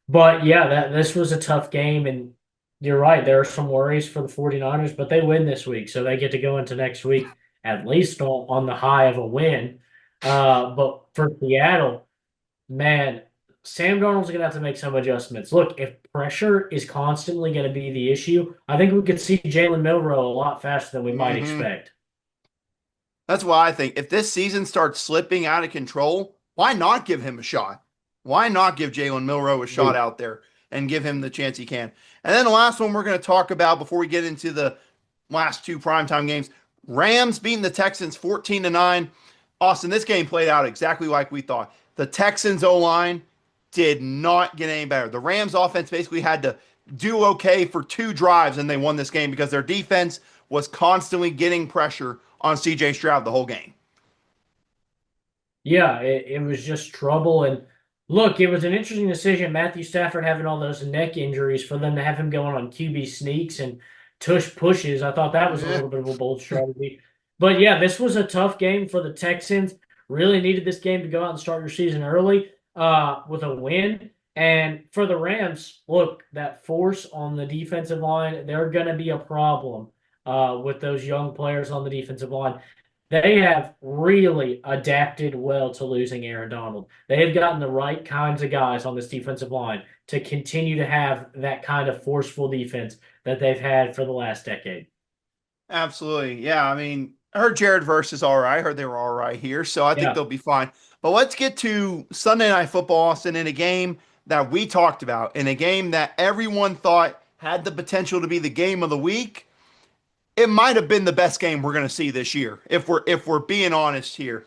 Speaker 2: But yeah, that this was a tough game, and you're right. There are some worries for the 49ers, but they win this week, so they get to go into next week at least on the high of a win. But for Seattle, man, Sam Darnold's going to have to make some adjustments. Look, if pressure is constantly going to be the issue, I think we could see Jalen Milroe a lot faster than we might
Speaker 1: Mm-hmm.
Speaker 2: expect.
Speaker 1: That's why I think if this season starts slipping out of control, why not give him a shot? Why not give Jalen Milroe a shot out there and give him the chance he can? And then the last one we're going to talk about before we get into the last two primetime games, Rams beating the Texans 14-9. Austin, this game played out exactly like we thought. The Texans O line did not get any better. The Rams offense basically had to do okay for two drives and they won this game because their defense was constantly getting pressure on CJ Stroud the whole game.
Speaker 2: Yeah, it was just trouble. And look, it was an interesting decision. Matthew Stafford having all those neck injuries for them to have him going on QB sneaks and tush pushes. I thought that was a
Speaker 1: Yeah.
Speaker 2: little bit of a bold strategy. But yeah, this was a tough game for the Texans. Really needed this game to go out and start your season early with a win. And for the Rams, look, that force on the defensive line, they're going to be a problem with those young players on the defensive line. They have really adapted well to losing Aaron Donald. They have gotten the right kinds of guys on this defensive line to continue to have that kind of forceful defense that they've had for the last decade.
Speaker 1: Absolutely. Yeah. I mean, I heard Jared Verse is all right. I heard they were all right here. So I think
Speaker 2: Yeah.
Speaker 1: they'll be fine. But let's get to Sunday Night Football, Austin, in a game that we talked about, in a game that everyone thought had the potential to be the game of the week. It might have been the best game we're going to see this year, if we're being honest here.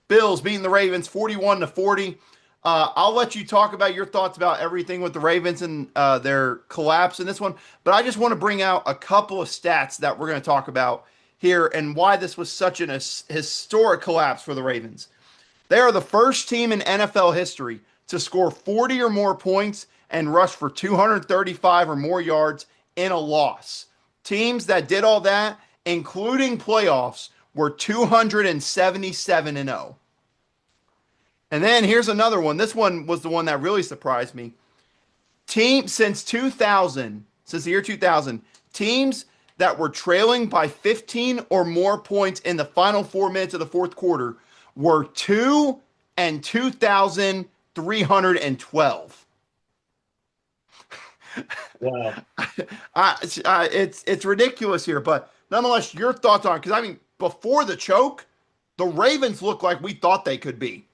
Speaker 1: Bills beating the Ravens 41-40. I'll let you talk about your thoughts about everything with the Ravens and their collapse in this one, but I just want to bring out a couple of stats that we're going to talk about here and why this was such an historic collapse for the Ravens. They are the first team in NFL history to score 40 or more points and rush for 235 or more yards in a loss. Teams that did all that, including playoffs, were 277 and 0. And then here's another one. This one was the one that really surprised me. Team since 2000, since the year 2000, teams that were trailing by 15 or more points in the final 4 minutes of the fourth quarter were 2 and 2,312.
Speaker 2: Wow.
Speaker 1: It's ridiculous here, but nonetheless, your thoughts on it? Because I mean, before the choke, the Ravens looked like we thought they could be.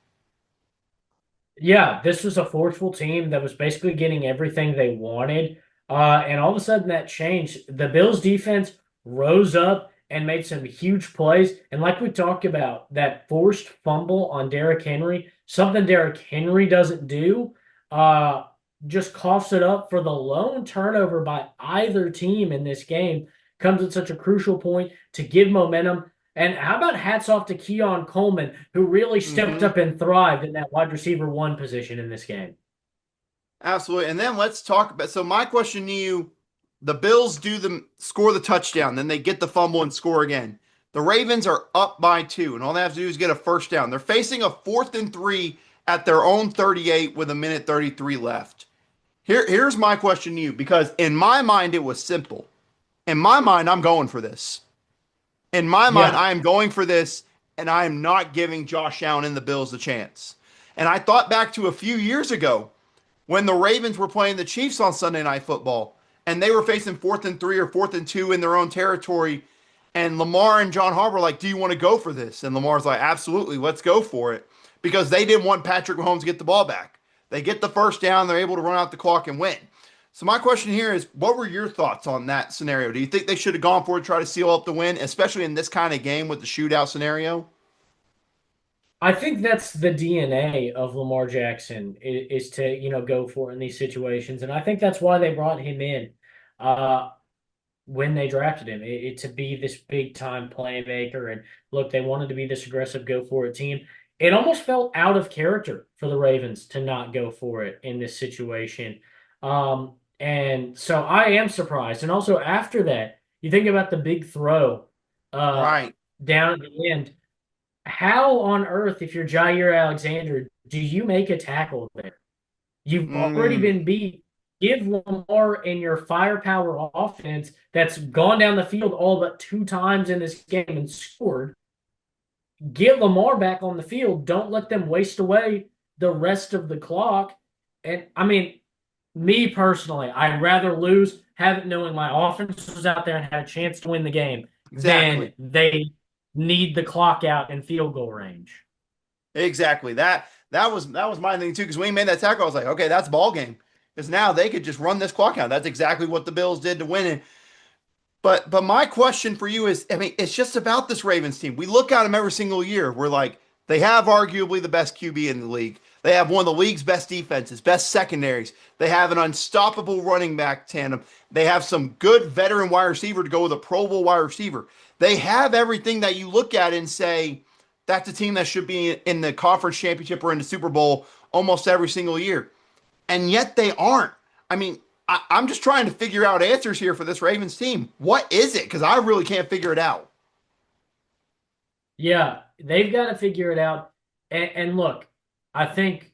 Speaker 2: Yeah, this was a forceful team that was basically getting everything they wanted. And all of a sudden that changed. The Bills defense rose up and made some huge plays. And like we talked about, that forced fumble on Derrick Henry, something Derrick Henry doesn't do, uh, just coughs it up for the lone turnover by either team in this game. Comes at such a crucial point to give momentum. And how about hats off to Keon Coleman, who really stepped
Speaker 1: Mm-hmm.
Speaker 2: up and thrived in that wide receiver one position in this game?
Speaker 1: Absolutely. And then let's talk about. So my question to you: the Bills do the score the touchdown, then they get the fumble and score again. The Ravens are up by 2, and all they have to do is get a first down. They're facing a 4th and 3 at their own 38 with a minute 33 left. Here's my question to you, because in my mind it was simple. In my mind, I'm going for this. In my mind,
Speaker 2: Yeah.
Speaker 1: I am going for this, and I am not giving Josh Allen and the Bills a chance. And I thought back to a few years ago when the Ravens were playing the Chiefs on Sunday Night Football, and they were facing 4th and 3 or 4th and 2 in their own territory. And Lamar and John Harbaugh were like, "Do you want to go for this?" And Lamar's like, "Absolutely, let's go for it," because they didn't want Patrick Mahomes to get the ball back. They get the first down, they're able to run out the clock and win. So my question here is, what were your thoughts on that scenario? Do you think they should have gone for it to try to seal up the win, especially in this kind of game with the shootout scenario?
Speaker 2: I think that's the DNA of Lamar Jackson is to, go for it in these situations. And I think that's why they brought him in uh, when they drafted him, to be this big time playmaker. And look, they wanted to be this aggressive, go for it team. It almost felt out of character for the Ravens to not go for it in this situation. And so I am surprised. And also after that, you think about the big throw uh,
Speaker 1: Right.
Speaker 2: down at the end. How on earth, if you're Jair Alexander, do you make a tackle there? You've already
Speaker 1: Mm,
Speaker 2: been beat. Give Lamar and your firepower offense that's gone down the field all but 2 times in this game and scored. Get Lamar back on the field. Don't let them waste away the rest of the clock. And I mean, me personally, I'd rather lose, have it knowing my offense was out there and had a chance to win the game than
Speaker 1: exactly.
Speaker 2: they need the clock out in field goal range.
Speaker 1: Exactly. That was my thing too. Because when he made that tackle, I was like, okay, that's ball game. Because now they could just run this clock out. That's exactly what the Bills did to win it. But my question for you is, I mean, it's just about this Ravens team. We look at them every single year. We're like, they have arguably the best QB in the league. They have one of the league's best defenses, best secondaries. They have an unstoppable running back tandem. They have some good veteran wide receiver to go with a Pro Bowl wide receiver. They have everything that you look at and say, that's a team that should be in the conference championship or in the Super Bowl almost every single year. And yet they aren't. I mean, I'm just trying to figure out answers here for this Ravens team. What is it? Because I really can't figure it out.
Speaker 2: Yeah, they've got to figure it out. And look, I think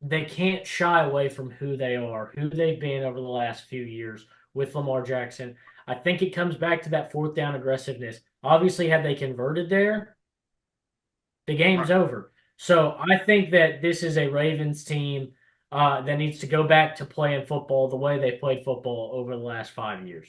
Speaker 2: they can't shy away from who they are, who they've been over the last few years with Lamar Jackson. I think it comes back to that fourth down aggressiveness. Obviously, had they converted there, the game's
Speaker 1: Right.
Speaker 2: over. So I think that this is a Ravens team that needs to go back to playing football the way they played football over the last 5 years.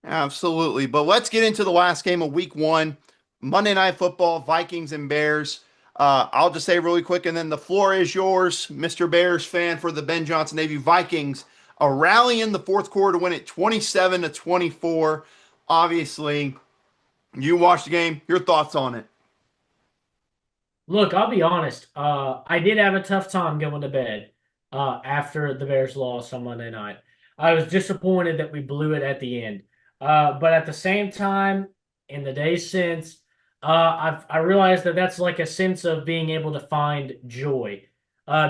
Speaker 1: Absolutely. But let's get into the last game of week one, Monday Night Football, Vikings and Bears. I'll just say really quick, and then the floor is yours, Mr. Bears fan for the Ben Johnson Navy Vikings. A rally in the fourth quarter to win it 27-24. Obviously, you watched the game. Your thoughts on it?
Speaker 2: Look, I'll be honest. I did have a tough time going to bed after the Bears lost on Monday night. I was disappointed that we blew it at the end. But at the same time, in the days since, I realized that that's like a sense of being able to find joy.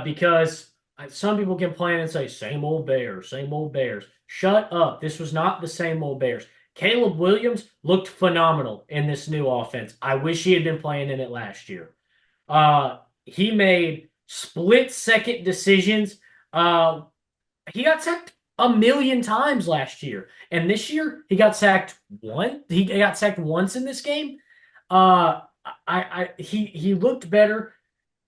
Speaker 2: Because some people complain and say, same old Bears, same old Bears. Shut up. This was not the same old Bears. Caleb Williams looked phenomenal in this new offense. I wish he had been playing in it last year. He made split second decisions. Uh, he got sacked a million times last year, and this year he got sacked one. He got sacked once in this game. He looked better.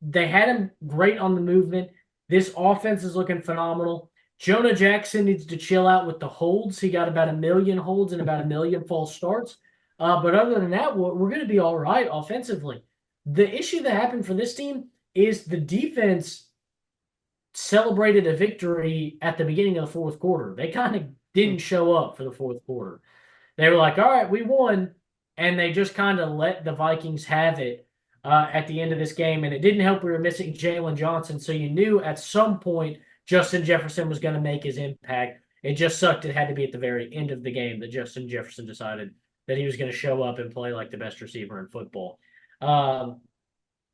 Speaker 2: They had him great on the movement. This offense is looking phenomenal. Jonah Jackson needs to chill out with the holds. He got about a million holds and about a million false starts. But other than that, we're going to be all right offensively. The issue that happened for this team is the defense celebrated a victory at the beginning of the fourth quarter. They kind of didn't show up for the fourth quarter. They were like, all right, we won. And they just kind of let the Vikings have it at the end of this game. And it didn't help we were missing Jalen Johnson. So you knew at some point Justin Jefferson was going to make his impact. It just sucked. It had to be at the very end of the game that Justin Jefferson decided that he was going to show up and play like the best receiver in football. Um,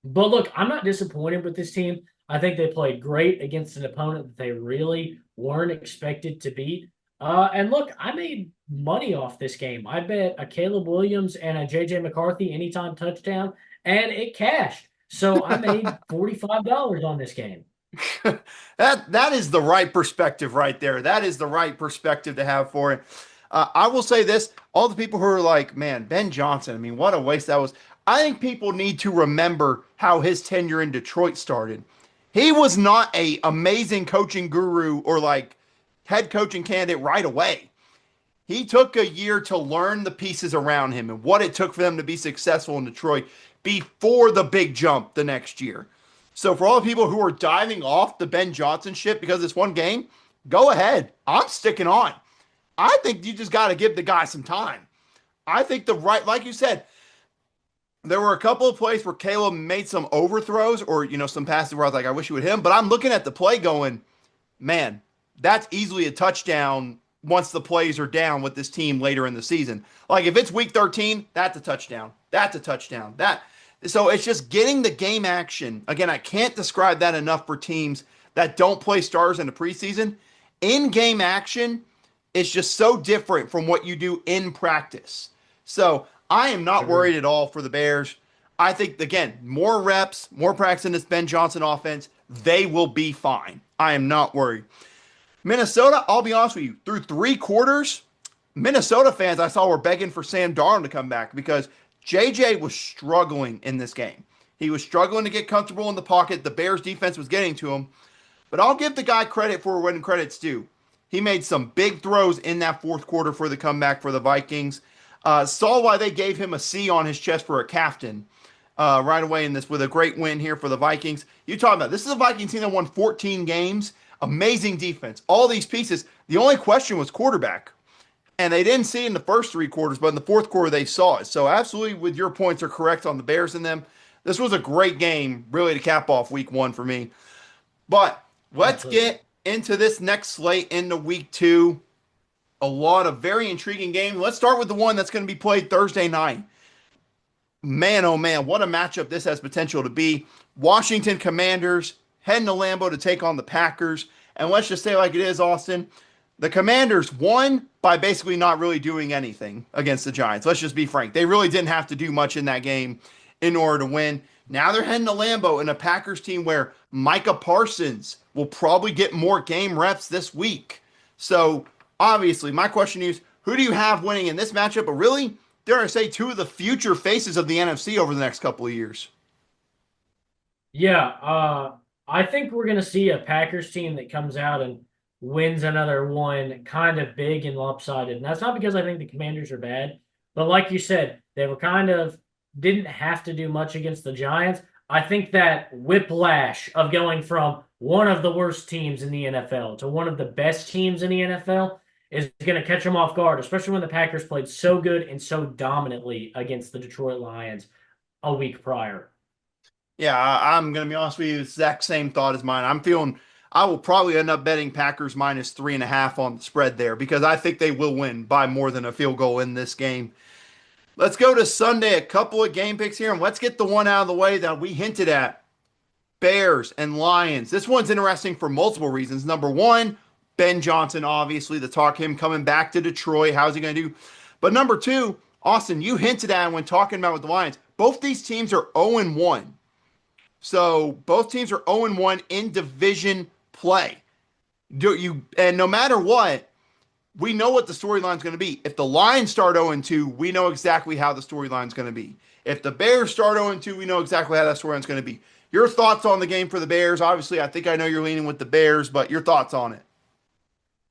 Speaker 2: but look, I'm not disappointed with this team. I think they played great against an opponent that they really weren't expected to beat. And look, I made money off this game. I bet a Caleb Williams and a JJ McCarthy anytime touchdown, and it cashed. So I made $45 on this game.
Speaker 1: That is the right perspective right there. That is the right perspective to have for it. I will say this: all the people who are like, "Man, Ben Johnson. I mean, what a waste that was." I think people need to remember how his tenure in Detroit started. He was not a amazing coaching guru or like head coaching candidate right away. He took a year to learn the pieces around him and what it took for them to be successful in Detroit before the big jump the next year. So for all the people who are diving off the Ben Johnson shit because it's one game, go ahead. I'm sticking on. I think you just got to give the guy some time. I think the right, like you said, there were a couple of plays where Caleb made some overthrows or, some passes where I was like, I wish you would hit him. But I'm looking at the play going, man, that's easily a touchdown once the plays are down with this team later in the season. Like if it's week 13, that's a touchdown. That's a touchdown. So it's just getting the game action. Again, I can't describe that enough for teams that don't play stars in the preseason. In-game action is just so different from what you do in practice. So I am not
Speaker 2: Agreed.
Speaker 1: worried at all for the Bears. I think, again, more reps, more practice in this Ben Johnson offense, they will be fine. I am not worried. Minnesota, I'll be honest with you, through 3 quarters, Minnesota fans I saw were begging for Sam Darnold to come back because JJ was struggling in this game. He was struggling to get comfortable in the pocket. The Bears defense was getting to him. But I'll give the guy credit for when credit's due. He made some big throws in that fourth quarter for the comeback for the Vikings. Saw why they gave him a C on his chest for a captain right away in this with a great win here for the Vikings. You talking about this is a Vikings team that won 14 games. Amazing defense. All these pieces. The only question was quarterback. And they didn't see it in the first 3 quarters, but in the fourth quarter they saw it. So absolutely, with your points are correct on the Bears and them. This was a great game, really, to cap off week one for me. But let's
Speaker 2: Absolutely.
Speaker 1: get into this next slate into week two. A lot of very intriguing games. Let's start with the one that's going to be played Thursday night. Man, oh man, what a matchup this has potential to be. Washington Commanders heading to Lambeau to take on the Packers. And let's just say like it is, Austin. The Commanders won by basically not really doing anything against the Giants. Let's just be frank. They really didn't have to do much in that game in order to win. Now they're heading to Lambeau in a Packers team where Micah Parsons will probably get more game reps this week. So, obviously, my question is who do you have winning in this matchup? But really, dare I say, two of the future faces of the NFC over the next couple of years.
Speaker 2: Yeah, I think we're going to see a Packers team that comes out and wins another one kind of big and lopsided. And that's not because I think the Commanders are bad, but like you said, they were kind of didn't have to do much against the Giants. I think that whiplash of going from one of the worst teams in the NFL to one of the best teams in the NFL is going to catch them off guard, especially when the Packers played so good and so dominantly against the Detroit Lions a week prior.
Speaker 1: Yeah, I'm going to be honest with you. Exact same thought as mine. I'm feeling I will probably end up betting Packers minus 3.5 on the spread there because I think they will win by more than a field goal in this game. Let's go to Sunday. A couple of game picks here, and let's get the one out of the way that we hinted at. Bears and Lions. This one's interesting for multiple reasons. Number one, Ben Johnson, obviously, the talk him coming back to Detroit. How's he going to do? But number two, Austin, you hinted at when talking about with the Lions. Both these teams are 0-1. So both teams are 0-1 in division play. And no matter what, we know what the storyline's going to be. If the Lions start 0-2, we know exactly how the storyline's going to be. If the Bears start 0-2, we know exactly how that storyline's going to be. Your thoughts on the game for the Bears? Obviously, I think I know you're leaning with the Bears, but your thoughts on it?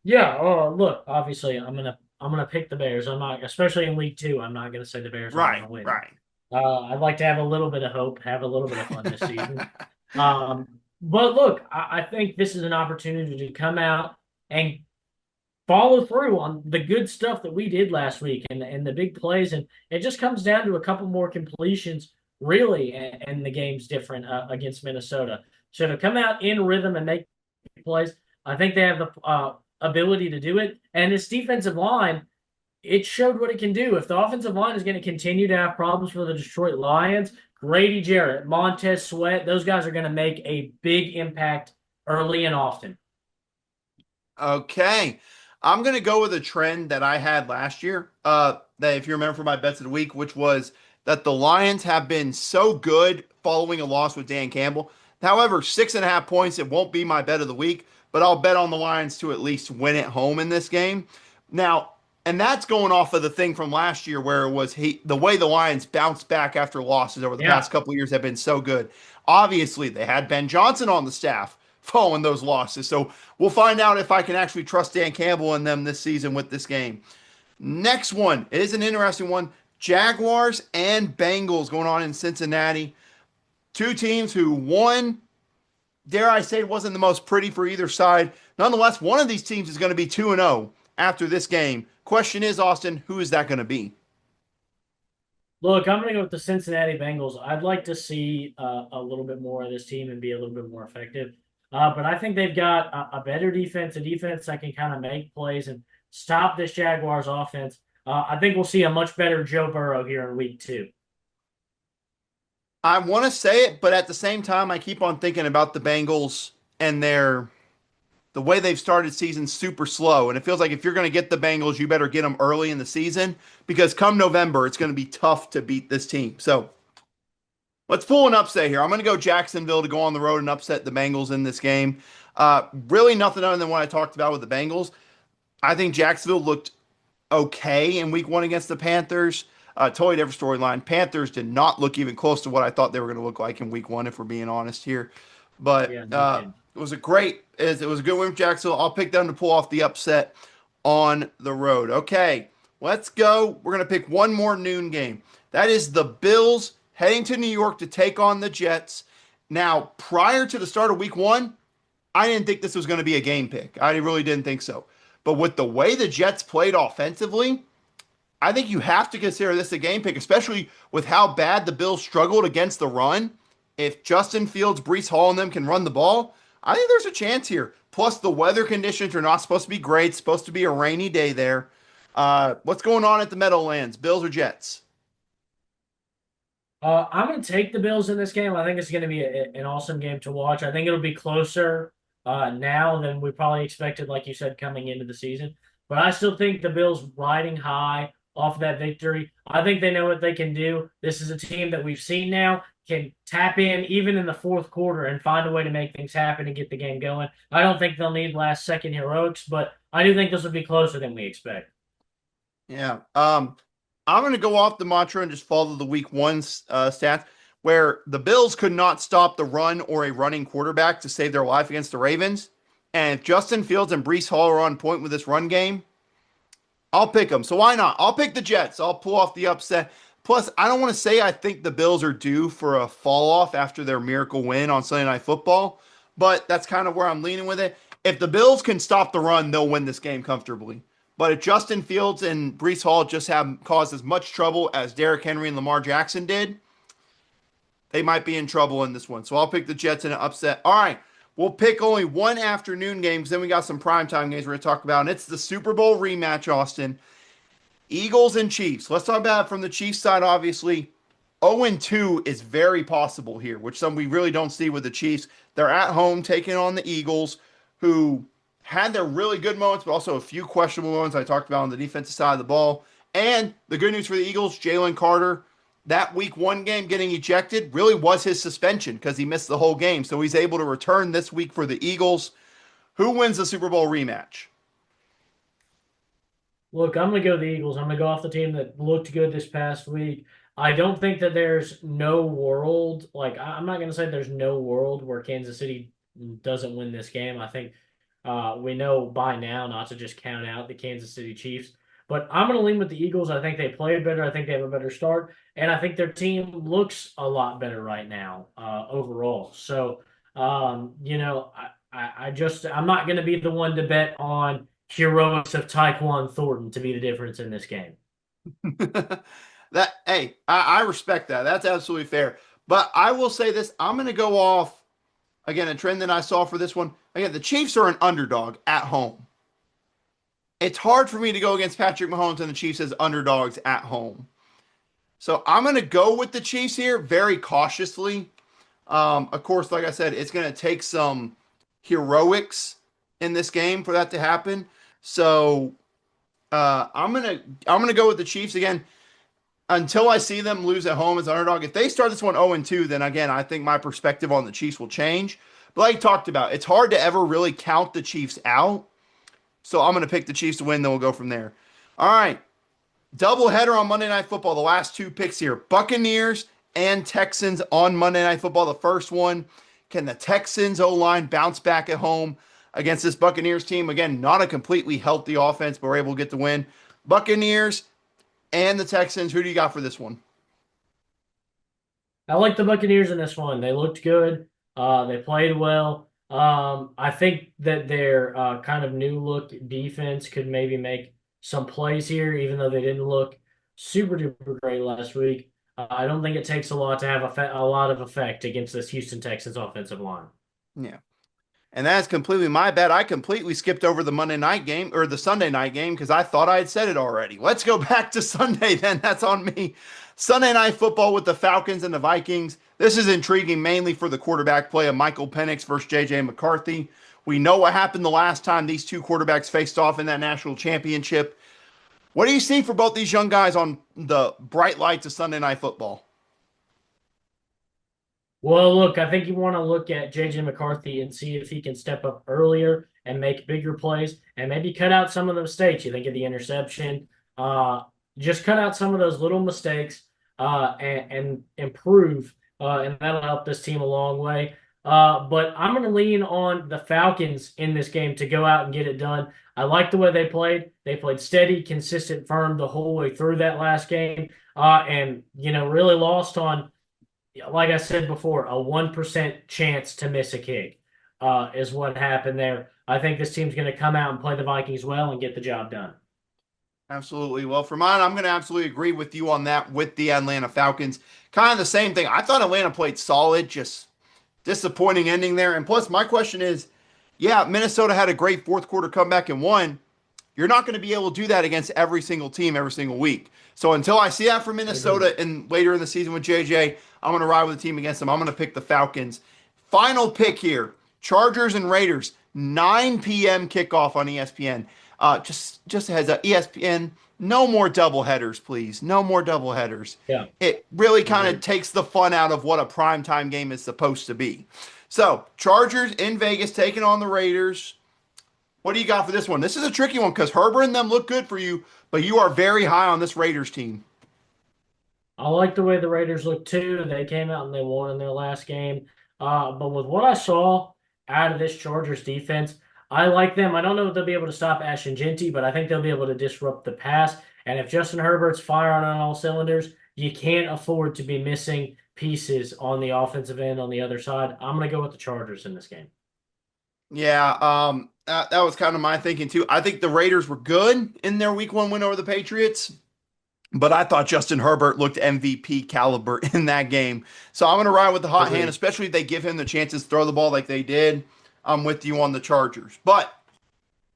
Speaker 2: Yeah, look, obviously I'm gonna pick the Bears. I'm not, especially in week two, I'm not gonna say the Bears aren't
Speaker 1: Right,
Speaker 2: gonna win.
Speaker 1: right.
Speaker 2: I'd like to have a little bit of hope, have a little bit of fun this season. But look, I think this is an opportunity to come out and follow through on the good stuff that we did last week and the big plays. And it just comes down to a couple more completions, really, and the game's different against Minnesota. So to come out in rhythm and make plays, I think they have the ability to do it. And this defensive line, it showed what it can do. If the offensive line is going to continue to have problems for the Detroit Lions, Grady Jarrett, Montez Sweat, those guys are going to make a big impact early and often.
Speaker 1: Okay. I'm going to go with a trend that I had last year. That if you remember from my bets of the week, which was that the Lions have been so good following a loss with Dan Campbell. However, 6.5 points, it won't be my bet of the week, but I'll bet on the Lions to at least win at home in this game. Now, and that's going off of the thing from last year where it was the way the Lions bounced back after losses over the
Speaker 2: Yeah.
Speaker 1: past couple of years have been so good. Obviously, they had Ben Johnson on the staff following those losses. So we'll find out if I can actually trust Dan Campbell and them this season with this game. Next one is an interesting one. Jaguars and Bengals going on in Cincinnati. Two teams who won, dare I say, wasn't the most pretty for either side. Nonetheless, one of these teams is going to be 2-0 after this game. Question is, Austin, who is that going to be?
Speaker 2: Look, I'm going to go with the Cincinnati Bengals. I'd like to see a little bit more of this team and be a little bit more effective. But I think they've got a better defense, a defense that can kind of make plays and stop this Jaguars offense. I think we'll see a much better Joe Burrow here in week two.
Speaker 1: I want to say it, but at the same time, I keep on thinking about the Bengals and the way they've started season super slow. And it feels like if you're going to get the Bengals, you better get them early in the season because come November, it's going to be tough to beat this team. So let's pull an upset here. I'm going to go Jacksonville to go on the road and upset the Bengals in this game. Really nothing other than what I talked about with the Bengals. I think Jacksonville looked okay in week one against the Panthers. Totally different storyline. Panthers did not look even close to what I thought they were going to look like in week one, if we're being honest here. But
Speaker 2: Yeah, no kidding.
Speaker 1: it was a good win for Jacksonville. I'll pick them to pull off the upset on the road. Okay, let's go. We're going to pick one more noon game. That is the Bills heading to New York to take on the Jets. Now, prior to the start of week one, I didn't think this was going to be a game pick. I really didn't think so. But with the way the Jets played offensively, I think you have to consider this a game pick, especially with how bad the Bills struggled against the run. If Justin Fields, Brees Hall, and them can run the ball, I think there's a chance here. Plus, the weather conditions are not supposed to be great. It's supposed to be a rainy day there. What's going on at the Meadowlands? Bills or Jets?
Speaker 2: I'm going to take the Bills in this game. I think it's going to be an awesome game to watch. I think it'll be closer now than we probably expected, like you said, coming into the season. But I still think the Bills riding high off of that victory. I think they know what they can do. This is a team that we've seen now can tap in even in the fourth quarter and find a way to make things happen and get the game going. I don't think they'll need last second heroics, but I do think this will be closer than we expect.
Speaker 1: Yeah. I'm going to go off the mantra and just follow the week one stats where the Bills could not stop the run or a running quarterback to save their life against the Ravens. And if Justin Fields and Breece Hall are on point with this run game, I'll pick them. So why not? I'll pick the Jets. I'll pull off the upset. Plus, I don't want to say I think the Bills are due for a fall off after their miracle win on Sunday Night Football, but that's kind of where I'm leaning with it. If the Bills can stop the run, they'll win this game comfortably. But if Justin Fields and Breece Hall just have caused as much trouble as Derrick Henry and Lamar Jackson did, they might be in trouble in this one. So I'll pick the Jets in an upset. All right. We'll pick only one afternoon game because then we got some primetime games we're going to talk about. And it's the Super Bowl rematch, Austin. Eagles and Chiefs. Let's talk about it from the Chiefs side, obviously. 0-2 is very possible here, which some we really don't see with the Chiefs. They're at home taking on the Eagles, who had their really good moments, but also a few questionable moments I talked about on the defensive side of the ball. And the good news for the Eagles, Jalen Carter, that week one game getting ejected really was his suspension because he missed the whole game. So he's able to return this week for the Eagles. Who wins the Super Bowl rematch?
Speaker 2: Look, I'm going to go the Eagles. I'm going to go off the team that looked good this past week. I don't think that there's no world, like, I'm not going to say there's no world where Kansas City doesn't win this game. I think we know by now not to just count out the Kansas City Chiefs. But I'm going to lean with the Eagles. I think they played better. I think they have a better start. And I think their team looks a lot better right now overall. So, I'm not going to be the one to bet on heroics of Tyquan Thornton to be the difference in this game.
Speaker 1: That hey, I respect that. That's absolutely fair. But I will say this: I'm going to go off again a trend that I saw for this one. Again, the Chiefs are an underdog at home. It's hard for me to go against Patrick Mahomes and the Chiefs as underdogs at home. So I'm going to go with the Chiefs here very cautiously. Of course, like I said, it's going to take some heroics in this game for that to happen. So I'm gonna go with the Chiefs again until I see them lose at home as underdog. If they start this one 0-2, then again I think my perspective on the Chiefs will change. But like I talked about, it's hard to ever really count the Chiefs out. So I'm gonna pick the Chiefs to win. Then we'll go from there. All right, double header on Monday Night Football. The last two picks here: Buccaneers and Texans on Monday Night Football. The first one, can the Texans O-line bounce back at home against this Buccaneers team? Again, not a completely healthy offense, but we're able to get the win. Buccaneers and the Texans. Who do you got for this one?
Speaker 2: I like the Buccaneers in this one. They looked good. They played well. I think that their kind of new look defense could maybe make some plays here, even though they didn't look super duper great last week. I don't think it takes a lot to have a lot of effect against this Houston Texans offensive line.
Speaker 1: Yeah. And that's completely my bad. I completely skipped over the Monday night game or the Sunday night game because I thought I had said it already. Let's go back to Sunday then. That's on me. Sunday night football with the Falcons and the Vikings. This is intriguing mainly for the quarterback play of Michael Penix versus J.J. McCarthy. We know what happened the last time these two quarterbacks faced off in that national championship. What do you see for both these young guys on the bright lights of Sunday night football?
Speaker 2: Well, look, I think you want to look at J.J. McCarthy and see if he can step up earlier and make bigger plays and maybe cut out some of the mistakes. You think of the interception, uh, just cut out some of those little mistakes and improve, and that'll help this team a long way. But I'm going to lean on the Falcons in this game to go out and get it done. I like the way they played. They played steady, consistent, firm the whole way through that last game, and really lost on, like I said before, a 1% chance to miss a kick is what happened there. I think this team's going to come out and play the Vikings well and get the job done.
Speaker 1: Absolutely. Well, for mine, I'm going to absolutely agree with you on that with the Atlanta Falcons. Kind of the same thing. I thought Atlanta played solid, just disappointing ending there. And plus, my question is, yeah, Minnesota had a great fourth quarter comeback and won. You're not going to be able to do that against every single team every single week. So until I see that from Minnesota and later in the season with JJ, I'm going to ride with the team against them. I'm going to pick the Falcons. Final pick here. Chargers and Raiders, 9 p.m. kickoff on ESPN. Just as a ESPN, no more double headers, please. No more double headers.
Speaker 2: Yeah,
Speaker 1: It really kind of
Speaker 2: agreed.
Speaker 1: takes the fun out of what a primetime game is supposed to be. So, Chargers in Vegas taking on the Raiders. What do you got for this one? This is a tricky one because Herbert and them look good for you, but you are very high on this Raiders team.
Speaker 2: I like the way the Raiders look too. They came out and they won in their last game. But with what I saw out of this Chargers defense, I like them. I don't know if they'll be able to stop Ashton Genty, but I think they'll be able to disrupt the pass. And if Justin Herbert's firing on all cylinders, you can't afford to be missing pieces on the offensive end on the other side. I'm going to go with the Chargers in this game.
Speaker 1: Yeah, that was kind of my thinking too. I think the Raiders were good in their week one win over the Patriots, but I thought Justin Herbert looked MVP caliber in that game. So I'm going to ride with the hot hand,
Speaker 2: Agreed.
Speaker 1: especially if they give him the chances to throw the ball like they did. I'm with you on the Chargers. But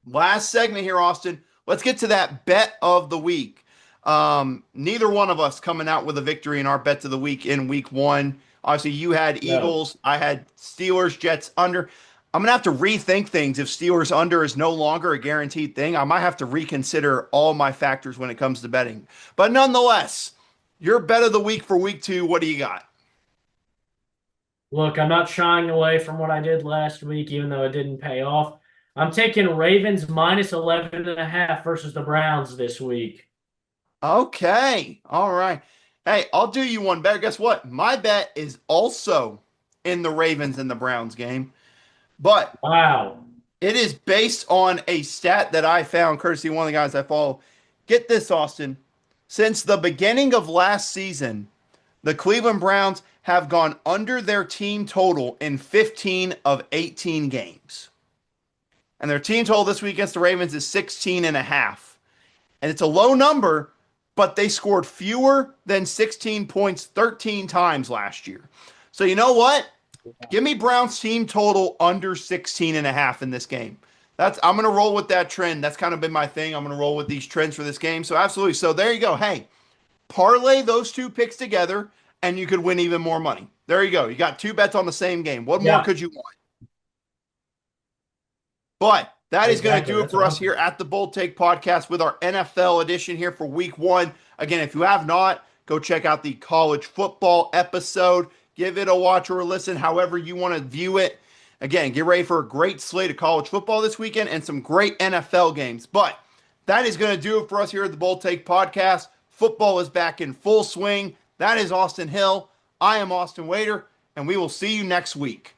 Speaker 1: last segment here, Austin. Let's get to that bet of the week. Neither one of us coming out with a victory in our bets of the week in week one. Obviously, you had
Speaker 2: No.
Speaker 1: Eagles. I had Steelers, Jets under. I'm gonna have to rethink things if Steelers under is no longer a guaranteed thing. I might have to reconsider all my factors when it comes to betting. But nonetheless, your bet of the week for week two. What do you got?
Speaker 2: Look, I'm not shying away from what I did last week, even though it didn't pay off. I'm taking Ravens minus 11 and a half versus the Browns this week.
Speaker 1: Okay. All right. Hey, I'll do you one better. Guess what? My bet is also in the Ravens and the Browns game, but
Speaker 2: Wow.
Speaker 1: it is based on a stat that I found, courtesy of one of the guys I follow. Get this, Austin. Since the beginning of last season, the Cleveland Browns have gone under their team total in 15 of 18 games. And their team total this week against the Ravens is 16 and a half. And it's a low number, but they scored fewer than 16 points 13 times last year. So you know what? Give me Browns team total under 16 and a half in this game. I'm going to roll with that trend. That's kind of been my thing. I'm going to roll with these trends for this game. So absolutely. So there you go. Hey, parlay those two picks together and you could win even more money. There you go. You got two bets on the same game. What more
Speaker 2: Yeah,
Speaker 1: could you want? But that is going to
Speaker 2: exactly.
Speaker 1: do it
Speaker 2: That's
Speaker 1: for
Speaker 2: what
Speaker 1: us
Speaker 2: I'm
Speaker 1: here
Speaker 2: thinking.
Speaker 1: at the Bold Take Podcast with our NFL edition here for week one. Again, if you have not, go check out the college football episode. Give it a watch or a listen, however you want to view it. Again, get ready for a great slate of college football this weekend and some great NFL games. But that is going to do it for us here at the Bold Take Podcast. Football is back in full swing. That is Austin Hill. I am Austin Wader, and we will see you next week.